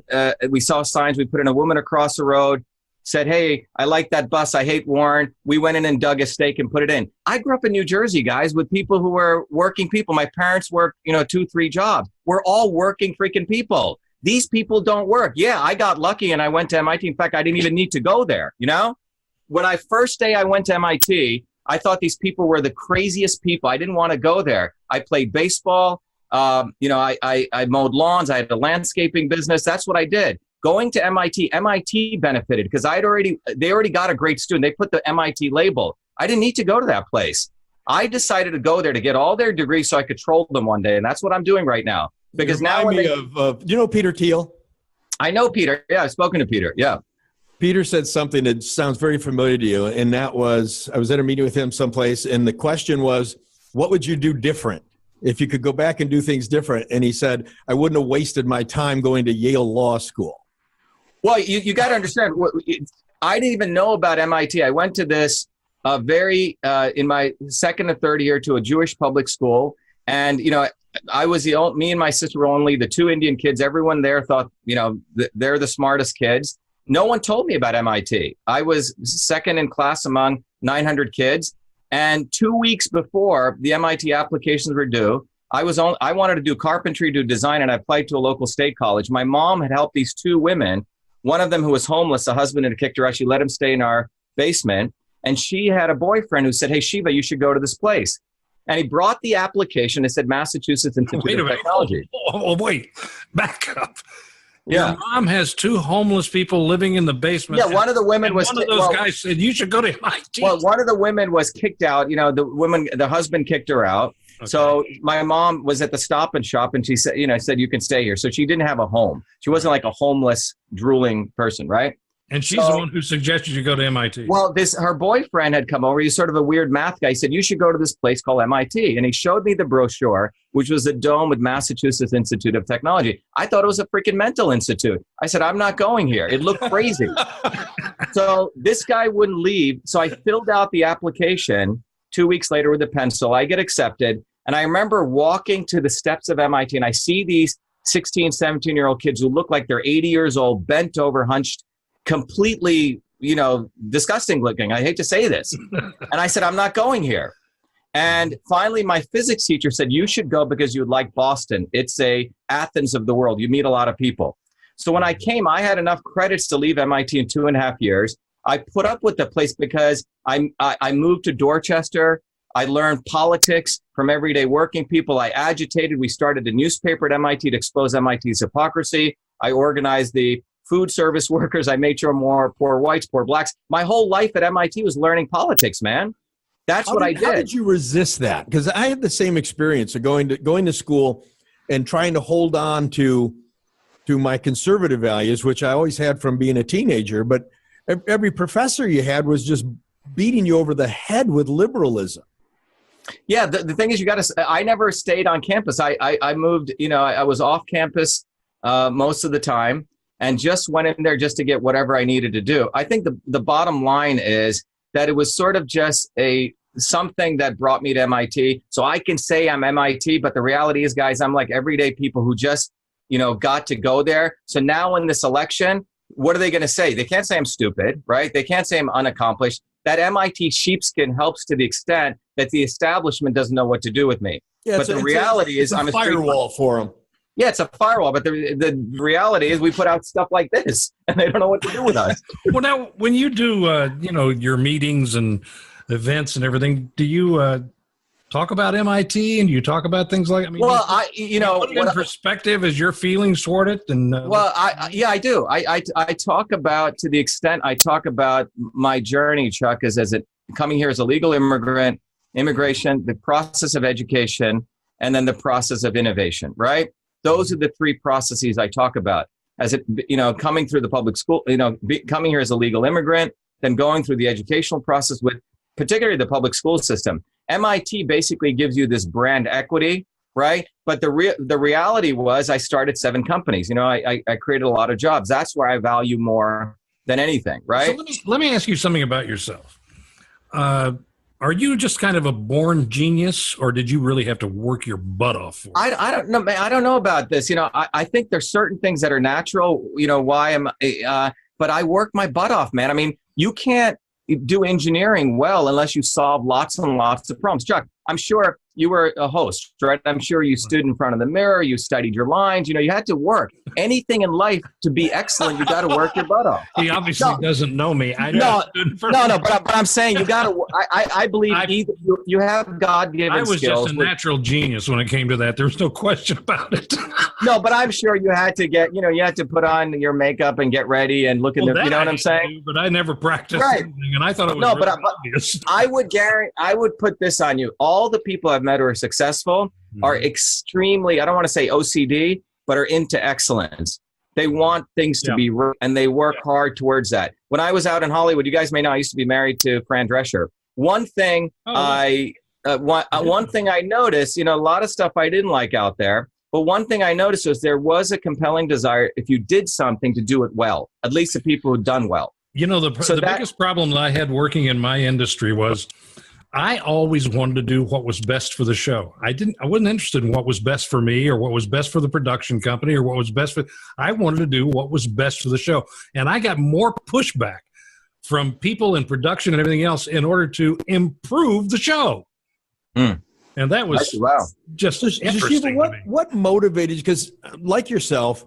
we saw signs. We put in a woman across the road, said, "Hey, I like that bus. I hate Warren." We went in and dug a stake and put it in. I grew up in New Jersey, guys, with people who were working people. My parents worked, 2-3 jobs. We're all working freaking people. These people don't work. Yeah, I got lucky and I went to MIT. In fact, I didn't even need to go there. When first day I went to MIT, I thought these people were the craziest people. I didn't want to go there. I played baseball. I mowed lawns. I had a landscaping business. That's what I did. Going to MIT benefited because they already got a great student. They put the MIT label. I didn't need to go to that place. I decided to go there to get all their degrees so I could troll them one day. And that's what I'm doing right now. Because now Peter Thiel? I know Peter. Yeah, I've spoken to Peter. Yeah. Peter said something that sounds very familiar to you. And that was, I was at a meeting with him someplace. And the question was, what would you do different? if you could go back and do things different. And he said, I wouldn't have wasted my time going to Yale Law School. Well, you got to understand, I didn't even know about MIT. I went to this in my second or third year to a Jewish public school. And, I was me and my sister were only the two Indian kids. Everyone there thought, they're the smartest kids. No one told me about MIT. I was second in class among 900 kids. And 2 weeks before the MIT applications were due, I wanted to do carpentry, do design, and I applied to a local state college. My mom had helped these two women. One of them who was homeless, the husband had kicked her out. She let him stay in our basement. And she had a boyfriend who said, hey, Shiva, you should go to this place. And he brought the application. It said Massachusetts Institute of Technology. Wait, back up. Yeah. Your mom has two homeless people living in the basement. Yeah, one of the women was... One of those guys said, you should go to MIT. Well, one of the women was kicked out. The husband kicked her out. Okay. So my mom was at the Stop and Shop, and she said, said, you can stay here. So she didn't have a home. She wasn't like a homeless, drooling person, right? And she's the one who suggested you go to MIT. Well, her boyfriend had come over. He's sort of a weird math guy. He said, you should go to this place called MIT. And he showed me the brochure, which was a dome with Massachusetts Institute of Technology. I thought it was a freaking mental institute. I said, I'm not going here. It looked crazy. So this guy wouldn't leave. So I filled out the application 2 weeks later with a pencil. I get accepted. And I remember walking to the steps of MIT, and I see these 16, 17-year-old kids who look like they're 80 years old, bent over, hunched, completely, disgusting looking. I hate to say this. And I said, I'm not going here. And finally, my physics teacher said, you should go because you would like Boston. It's a Athens of the world. You meet a lot of people. So when I came, I had enough credits to leave MIT in 2.5 years. I put up with the place because I moved to Dorchester. I learned politics from everyday working people. I agitated. We started a newspaper at MIT to expose MIT's hypocrisy. I organized the food service workers. I made sure more poor whites, poor blacks. My whole life at MIT was learning politics, man. That's what I did. How did you resist that? Because I had the same experience of going to school and trying to hold on to my conservative values, which I always had from being a teenager. But every professor you had was just beating you over the head with liberalism. Yeah, the thing is, I never stayed on campus. I moved, I was off campus most of the time, and just went in there just to get whatever I needed to do. I think the bottom line is that it was sort of just something that brought me to MIT. So I can say I'm MIT, but the reality is, guys, I'm like everyday people who just, got to go there. So now in this election, what are they going to say? They can't say I'm stupid, right? They can't say I'm unaccomplished. That MIT sheepskin helps to the extent that the establishment doesn't know what to do with me. Yeah, but the reality is, I'm a firewall for them. Yeah, it's a firewall, but the reality is we put out stuff like this, and they don't know what to do with us. Well, now, when you do, your meetings and events and everything, do you talk about MIT and you talk about things like? Well, put it in perspective as your feelings toward it, and I do. I talk about, to the extent I talk about my journey, Chuck, as coming here as a legal immigrant, immigration, the process of education, and then the process of innovation, right? Those are the three processes I talk about. Coming through the public school, coming here as a legal immigrant, then going through the educational process with particularly the public school system. MIT basically gives you this brand equity, right? But the reality was I started 7 companies. I created a lot of jobs. That's where I value more than anything, right? So let me ask you something about yourself. Are you just kind of a born genius, or did you really have to work your butt off for it? I don't know, man. I don't know about this. I think there's certain things that are natural, but I work my butt off, man. I mean, you can't do engineering well unless you solve lots and lots of problems. Chuck, I'm sure you were a host, right? I'm sure you stood in front of the mirror, you studied your lines, you had to work. Anything in life to be excellent, you got to work your butt off. He obviously doesn't know me. But I'm saying you got to, I believe either you have God-given skills. I was just a natural genius when it came to that. There's no question about it. No, but I'm sure you had to get, you had to put on your makeup and get ready and look in the, you know what I'm saying? But I never practiced anything, and I thought it was obvious. I would put this on you. All the people I've met who are successful are extremely, I don't want to say OCD, but are into excellence. They want things to be right, and they work hard towards that. When I was out in Hollywood, you guys may know I used to be married to Fran Drescher. One thing I one thing I noticed, a lot of stuff I didn't like out there, but one thing I noticed was there was a compelling desire, if you did something, to do it well, at least the people who'd done well. The biggest problem that I had working in my industry was I always wanted to do what was best for the show. I wasn't interested in what was best for me or what was best for the production company or what was best for, I wanted to do what was best for the show. And I got more pushback from people in production and everything else in order to improve the show. And that was just interesting. What motivated you? Because like yourself,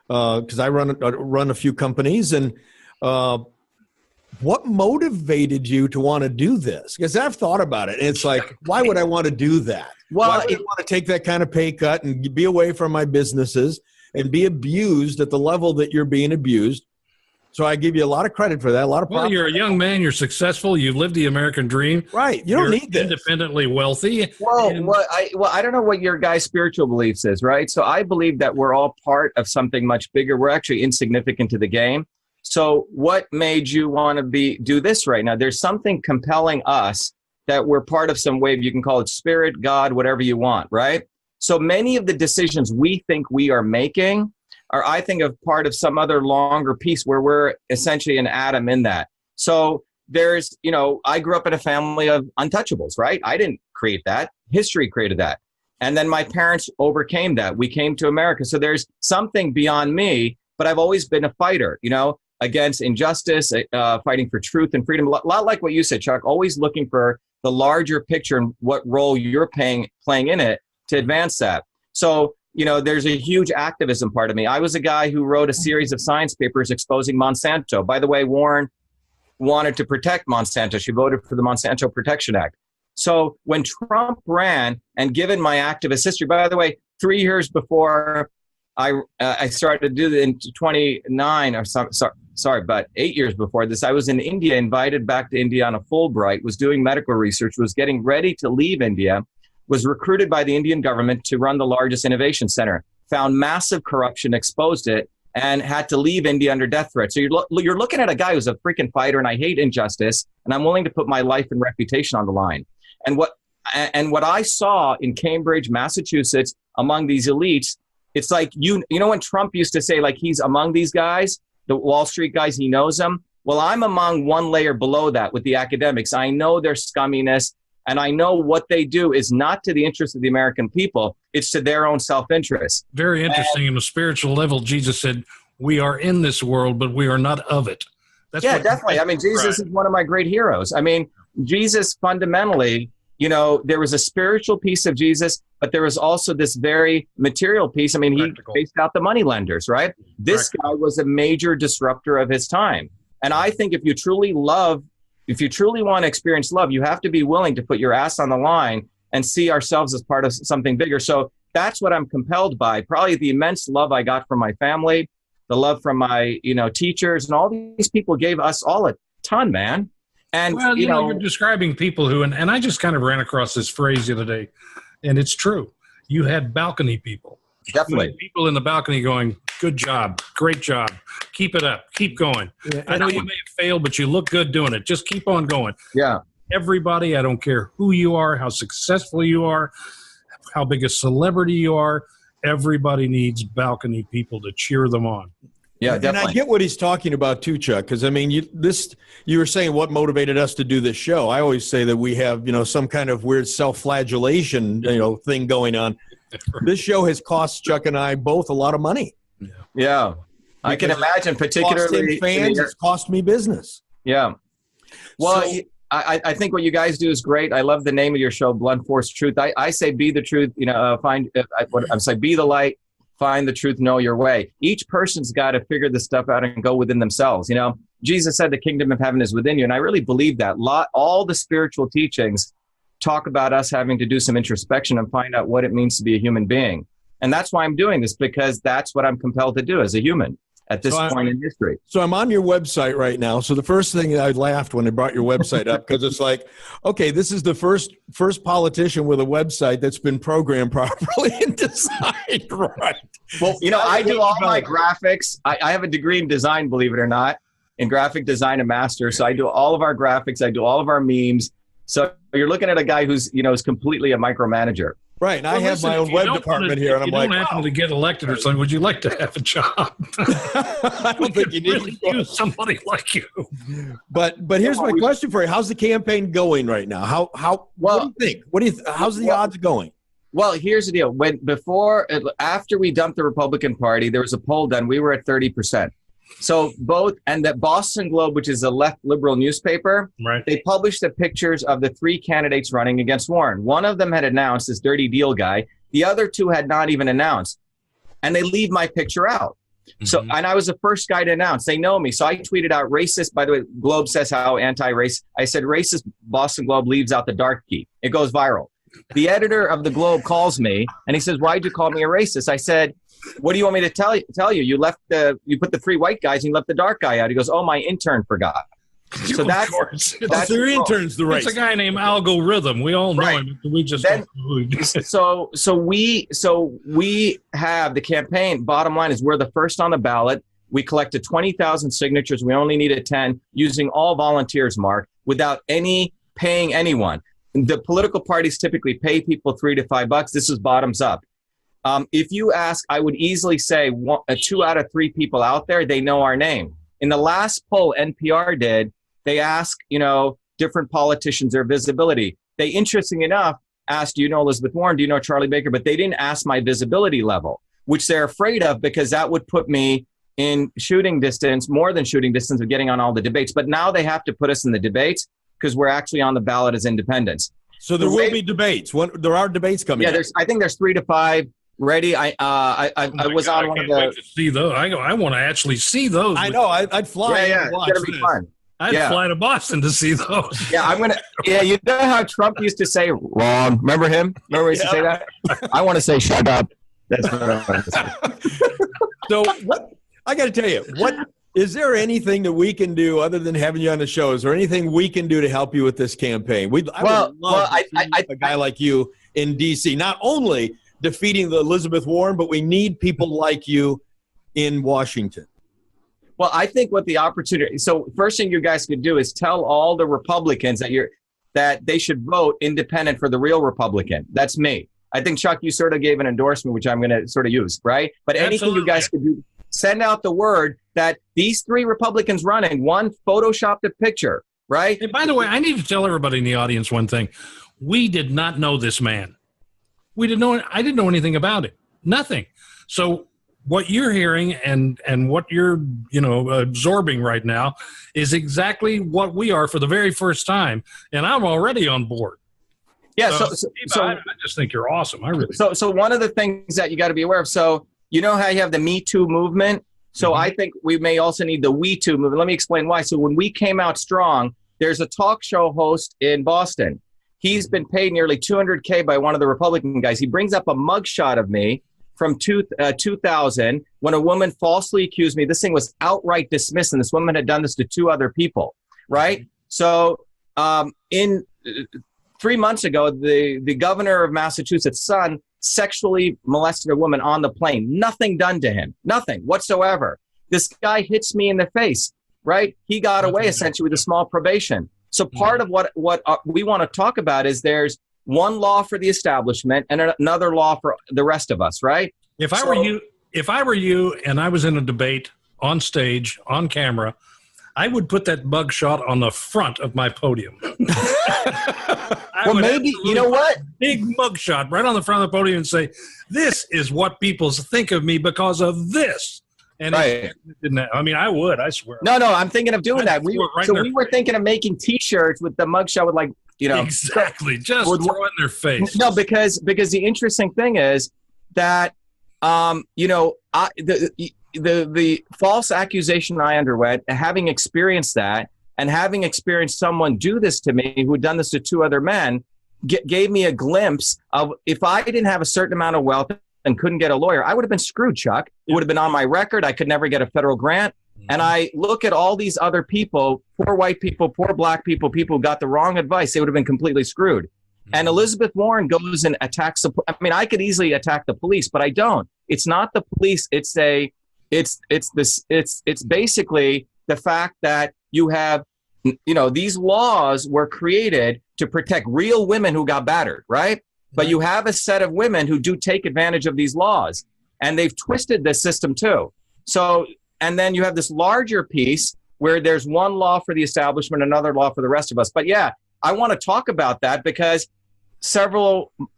because I run a few companies, and what motivated you to want to do this? Because I've thought about it. And it's like, why would I want to do that? Why would I want to take that kind of pay cut and be away from my businesses and be abused at the level that you're being abused? So I give you a lot of credit for that. A lot of you're a young man. You're successful. You've lived the American dream. Right. You don't need this. Independently wealthy. I don't know what your guy's spiritual beliefs is, right? So I believe that we're all part of something much bigger. We're actually insignificant to the game. So what made you want to do this right now? There's something compelling us that we're part of some wave. You can call it spirit, God, whatever you want, right? So many of the decisions we think we are making are, I think, of part of some other longer piece where we're essentially an atom in that. So there's, I grew up in a family of untouchables, right? I didn't create that. History created that. And then my parents overcame that. We came to America. So there's something beyond me, but I've always been a fighter, against injustice, fighting for truth and freedom. A lot like what you said, Chuck, always looking for the larger picture and what role you're playing in it to advance that. So, there's a huge activism part of me. I was a guy who wrote a series of science papers exposing Monsanto. By the way, Warren wanted to protect Monsanto. She voted for the Monsanto Protection Act. So when Trump ran, and given my activist history, by the way, 3 years before I started to do it in 29, or but 8 years before this, I was in India, invited back to India on a Fulbright, was doing medical research, was getting ready to leave India, was recruited by the Indian government to run the largest innovation center, found massive corruption, exposed it, and had to leave India under death threat. So you're looking at a guy who's a freaking fighter, and I hate injustice, and I'm willing to put my life and reputation on the line. And what I saw in Cambridge, Massachusetts, among these elites, it's like, when Trump used to say, like, he's among these guys, the Wall Street guys, he knows them. Well, I'm among one layer below that with the academics. I know their scumminess, and I know what they do is not to the interest of the American people. It's to their own self-interest. Very interesting. On a spiritual level, Jesus said, we are in this world, but we are not of it. Definitely. I mean, Jesus is one of my great heroes. I mean, Jesus fundamentally, there was a spiritual piece of Jesus, but there was also this very material piece. I mean, Practical. He faced out the moneylenders, right? This guy was a major disruptor of his time. And I think if you truly want to experience love, you have to be willing to put your ass on the line and see ourselves as part of something bigger. So that's what I'm compelled by. Probably the immense love I got from my family, the love from my, teachers, and all these people gave us all a ton, man. And you're describing people who, and I just kind of ran across this phrase the other day, and it's true. You had balcony people. Definitely. People in the balcony going, good job, great job, keep it up, keep going. Yeah, I know you may have failed, but you look good doing it. Just keep on going. Yeah. Everybody, I don't care who you are, how successful you are, how big a celebrity you are, everybody needs balcony people to cheer them on. Yeah, definitely. And I get what he's talking about too, Chuck, because I mean, you were saying what motivated us to do this show. I always say that we have, some kind of weird self-flagellation, thing going on. This show has cost Chuck and I both a lot of money. Yeah. I can imagine, particularly cost him fans, it's cost me business. Yeah. Well, I think what you guys do is great. I love the name of your show, Blunt Force Truth. I say be the truth, I'm saying be the light. Find the truth, know your way. Each person's got to figure this stuff out and go within themselves. Jesus said the kingdom of heaven is within you. And I really believe that. All the spiritual teachings talk about us having to do some introspection and find out what it means to be a human being. And that's why I'm doing this, because that's what I'm compelled to do as a human at this point in history. So I'm on your website right now. So the first thing I laughed when I brought your website up, because it's like, okay, this is the first politician with a website that's been programmed properly and designed right. Well, I do all my graphics. I have a degree in design, believe it or not, in graphic design, a master. So I do all of our graphics. I do all of our memes. So you're looking at a guy who's, is completely a micromanager. Right, and I have my own web department here, and I'm like, if you don't happen to get elected or something, would you like to have a job? I don't think you need really to use somebody like you. But here's my question for you: how's the campaign going right now? How? What do you think? How's the odds going? Well, here's the deal: after we dumped the Republican Party, there was a poll done. We were at 30%. So and the Boston Globe, which is a left liberal newspaper, right, they published the pictures of the 3 candidates running against Warren. One of them had announced, this dirty deal guy. The other 2 had not even announced. And they leave my picture out. Mm-hmm. So, and I was the first guy to announce. They know me. So I tweeted out racist. By the way, Globe says how anti-race. I said racist Boston Globe leaves out the dark key. It goes viral. The editor of the Globe calls me and he says, "Why'd you call me a racist?" I said, "What do you want me to tell you? You put the 3 white guys and you left the dark guy out." He goes, "Oh, my intern forgot." So that's their intern's the race. It's a guy named Algorithm. We all know him. We just so we have the campaign. Bottom line is we're the first on the ballot. We collected 20,000 signatures. We only needed 10 using all volunteers, Mark, without any paying anyone. The political parties typically pay people $3 to $5. This is bottoms up. If you ask, I would easily say 2 out of 3 people out there, they know our name. In the last poll NPR did, they asked, different politicians their visibility. They, interesting enough, asked, "Do you know Elizabeth Warren? Do you know Charlie Baker?" But they didn't ask my visibility level, which they're afraid of because that would put me in shooting distance, more than shooting distance of getting on all the debates. But now they have to put us in the debates because we're actually on the ballot as independents. So there will be debates. There are debates coming. Yeah, I think there's 3 to 5 ready. I was on one of the. Wait to see those. I want to actually see those. I know. I'd fly. Yeah, it's gonna be fun. I'd fly to Boston to see those. Yeah, I'm gonna. Yeah, you know how Trump used to say "wrong." Remember him? Remember he used to say that? I want to say "shut up." That's what I want to say. So what? I got to tell you, is there anything that we can do other than having you on the show? Is there anything we can do to help you with this campaign? I would love to see a guy like you in D.C. not only defeating the Elizabeth Warren, but we need people like you in Washington. Well, I think what the opportunity. So first thing you guys could do is tell all the Republicans that they should vote independent for the real Republican. That's me. I think, Chuck, you sort of gave an endorsement, which I'm going to sort of use, right? But anything you guys could do, send out the word that these 3 Republicans running, one photoshopped a picture, right? And by the way, I need to tell everybody in the audience one thing. We did not know this man. I didn't know anything about it. Nothing. So what you're hearing and what you're, absorbing right now is exactly what we are for the very first time. And I'm already on board. Yeah. So I just think you're awesome. I really. So one of the things that you got to be aware of. So you know how you have the Me Too movement. So I think we may also need the We Too movement. Let me explain why. So when we came out strong, there's a talk show host in Boston. He's been paid nearly $200K by one of the Republican guys. He brings up a mugshot of me from 2000 when a woman falsely accused me. This thing was outright dismissed, and this woman had done this to 2 other people, right? So in 3 months ago, the governor of Massachusetts' son sexually molested a woman on the plane. Nothing done to him. Nothing whatsoever. This guy hits me in the face, right? He got away essentially with a small probation. So part of what we want to talk about is there's one law for the establishment and another law for the rest of us, right? If I were you and I was in a debate on stage, on camera, I would put that mug shot on the front of my podium. Well, maybe, you know what? Big mug shot right on the front of the podium and say, "This is what people think of me because of this." And right. I mean, I would, I swear. No, I'm thinking of doing that. We were thinking of making T-shirts with the mugshot with exactly, just throw it in their face. No, because the interesting thing is that the false accusation I underwent, having experienced that, and having experienced someone do this to me who had done this to 2 other men, gave me a glimpse of if I didn't have a certain amount of wealth and couldn't get a lawyer, I would have been screwed, Chuck. It would have been on my record. I could never get a federal grant. And I look at all these other people, poor white people, poor black people, people who got the wrong advice, they would have been completely screwed. And Elizabeth Warren goes and attacks I could easily attack the police, but I don't. It's not the police. It's basically the fact that you have, these laws were created to protect real women who got battered, right? But you have a set of women who do take advantage of these laws, and they've twisted this system too. So, and then you have this larger piece where there's one law for the establishment, another law for the rest of us. But yeah, I want to talk about that because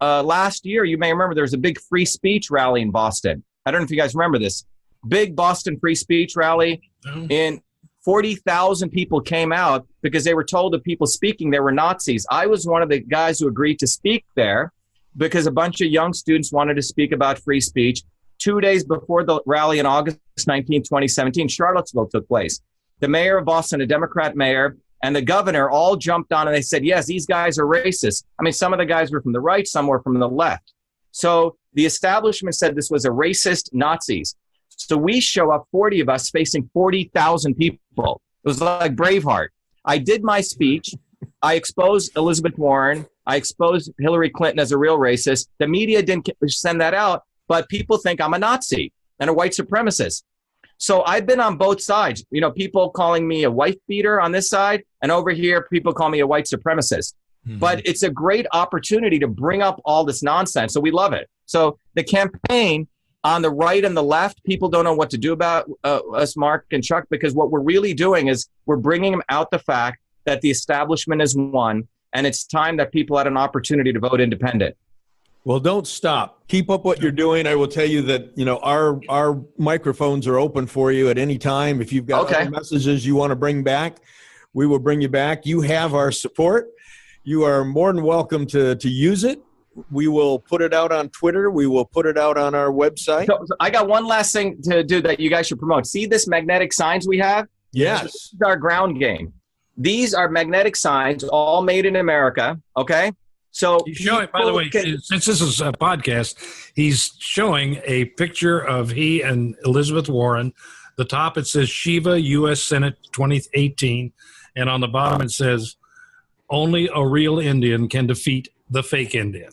last year, you may remember there was a big free speech rally in Boston. I don't know if you guys remember this. Big Boston free speech rally. And 40,000 people came out because they were told that people speaking there were Nazis. I was one of the guys who agreed to speak there because a bunch of young students wanted to speak about free speech. 2 days before the rally on August 19, 2017, Charlottesville took place. The mayor of Boston, a Democrat mayor, and the governor all jumped on and they said, yes, these guys are racist. I mean, some of the guys were from the right, some were from the left. So the establishment said this was a racist Nazis. So we show up, 40 of us, facing 40,000 people. It was like Braveheart. I did my speech. I exposed Elizabeth Warren. I exposed Hillary Clinton as a real racist. The media didn't send that out, but people think I'm a Nazi and a white supremacist. So I've been on both sides. You know, people calling me a wife beater on this side, and over here, people call me a white supremacist. Mm-hmm. But it's a great opportunity to bring up all this nonsense. So we love it. So the campaign on the right and the left, people don't know what to do about us, Mark and Chuck, because what we're really doing is we're bringing out the fact that the establishment is won, and it's time that people had an opportunity to vote independent. Well, don't stop. Keep up what you're doing. I will tell you that, you know, our microphones are open for you at any time. If you've got other messages you want to bring back, we will bring you back. You have our support. You are more than welcome to use it. We will put it out on Twitter. We will put it out on our website. So I got one last thing to do that you guys should promote. See this magnetic signs we have? Yes. This is our ground game. These are magnetic signs, all made in America, okay? So he's showing, by the way, since this is a podcast, he's showing a picture of he and Elizabeth Warren. The top, it says Shiva, U.S. Senate 2018. And on the bottom, it says, only a real Indian can defeat the fake Indian.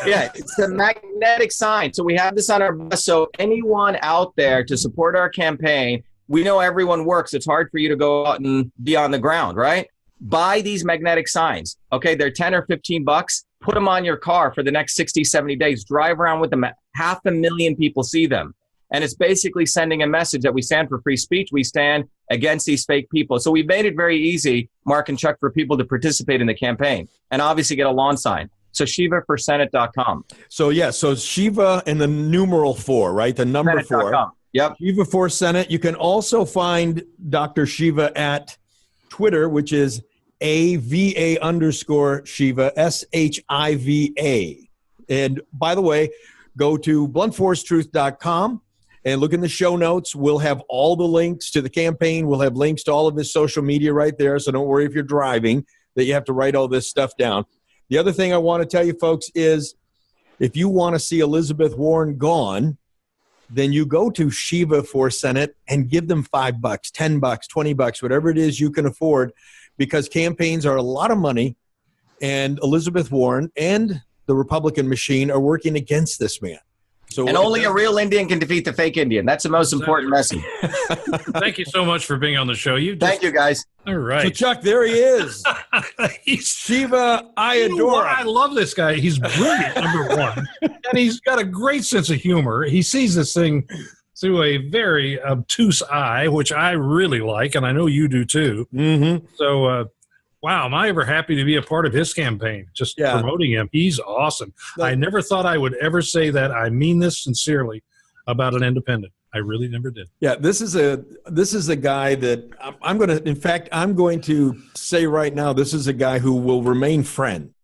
Yeah, it's a magnetic sign. So we have this on our bus. So anyone out there to support our campaign, we know everyone works. It's hard for you to go out and be on the ground, right? Buy these magnetic signs. Okay, they're 10 or 15 bucks. Put them on your car for the next 60, 70 days. Drive around with them. 500,000 people see them. And it's basically sending a message that we stand for free speech. We stand against these fake people. So we've made it very easy, Mark and Chuck, for people to participate in the campaign and obviously get a lawn sign. So ShivaForSenate.com. So, yeah, so Shiva and the numeral 4, right? The number 4. Yep. Shiva for Senate. You can also find Dr. Shiva at Twitter, which is AVA_Shiva, SHIVA. And by the way, go to bluntforcetruth.com and look in the show notes. We'll have all the links to the campaign. We'll have links to all of his social media right there. So don't worry if you're driving that you have to write all this stuff down. The other thing I want to tell you folks is if you want to see Elizabeth Warren gone, then you go to Shiva for Senate and give them $5, $10, $20, whatever it is you can afford, because campaigns are a lot of money, and Elizabeth Warren and the Republican machine are working against this man. So, and only a real Indian can defeat the fake Indian. That's the most important message. Thank you so much for being on the show. Thank you, guys. All right. So, Chuck, there he is. He's Shiva Ayyadurai. You know what? I love this guy. He's brilliant, number one. And he's got a great sense of humor. He sees this thing through a very obtuse eye, which I really like, and I know you do too. Mm-hmm. So, wow, am I ever happy to be a part of his campaign, just promoting him. He's awesome. I never thought I would ever say that. I mean this sincerely about an independent. I really never did. Yeah, this is a guy that I'm going to say right now, this is a guy who will remain friend.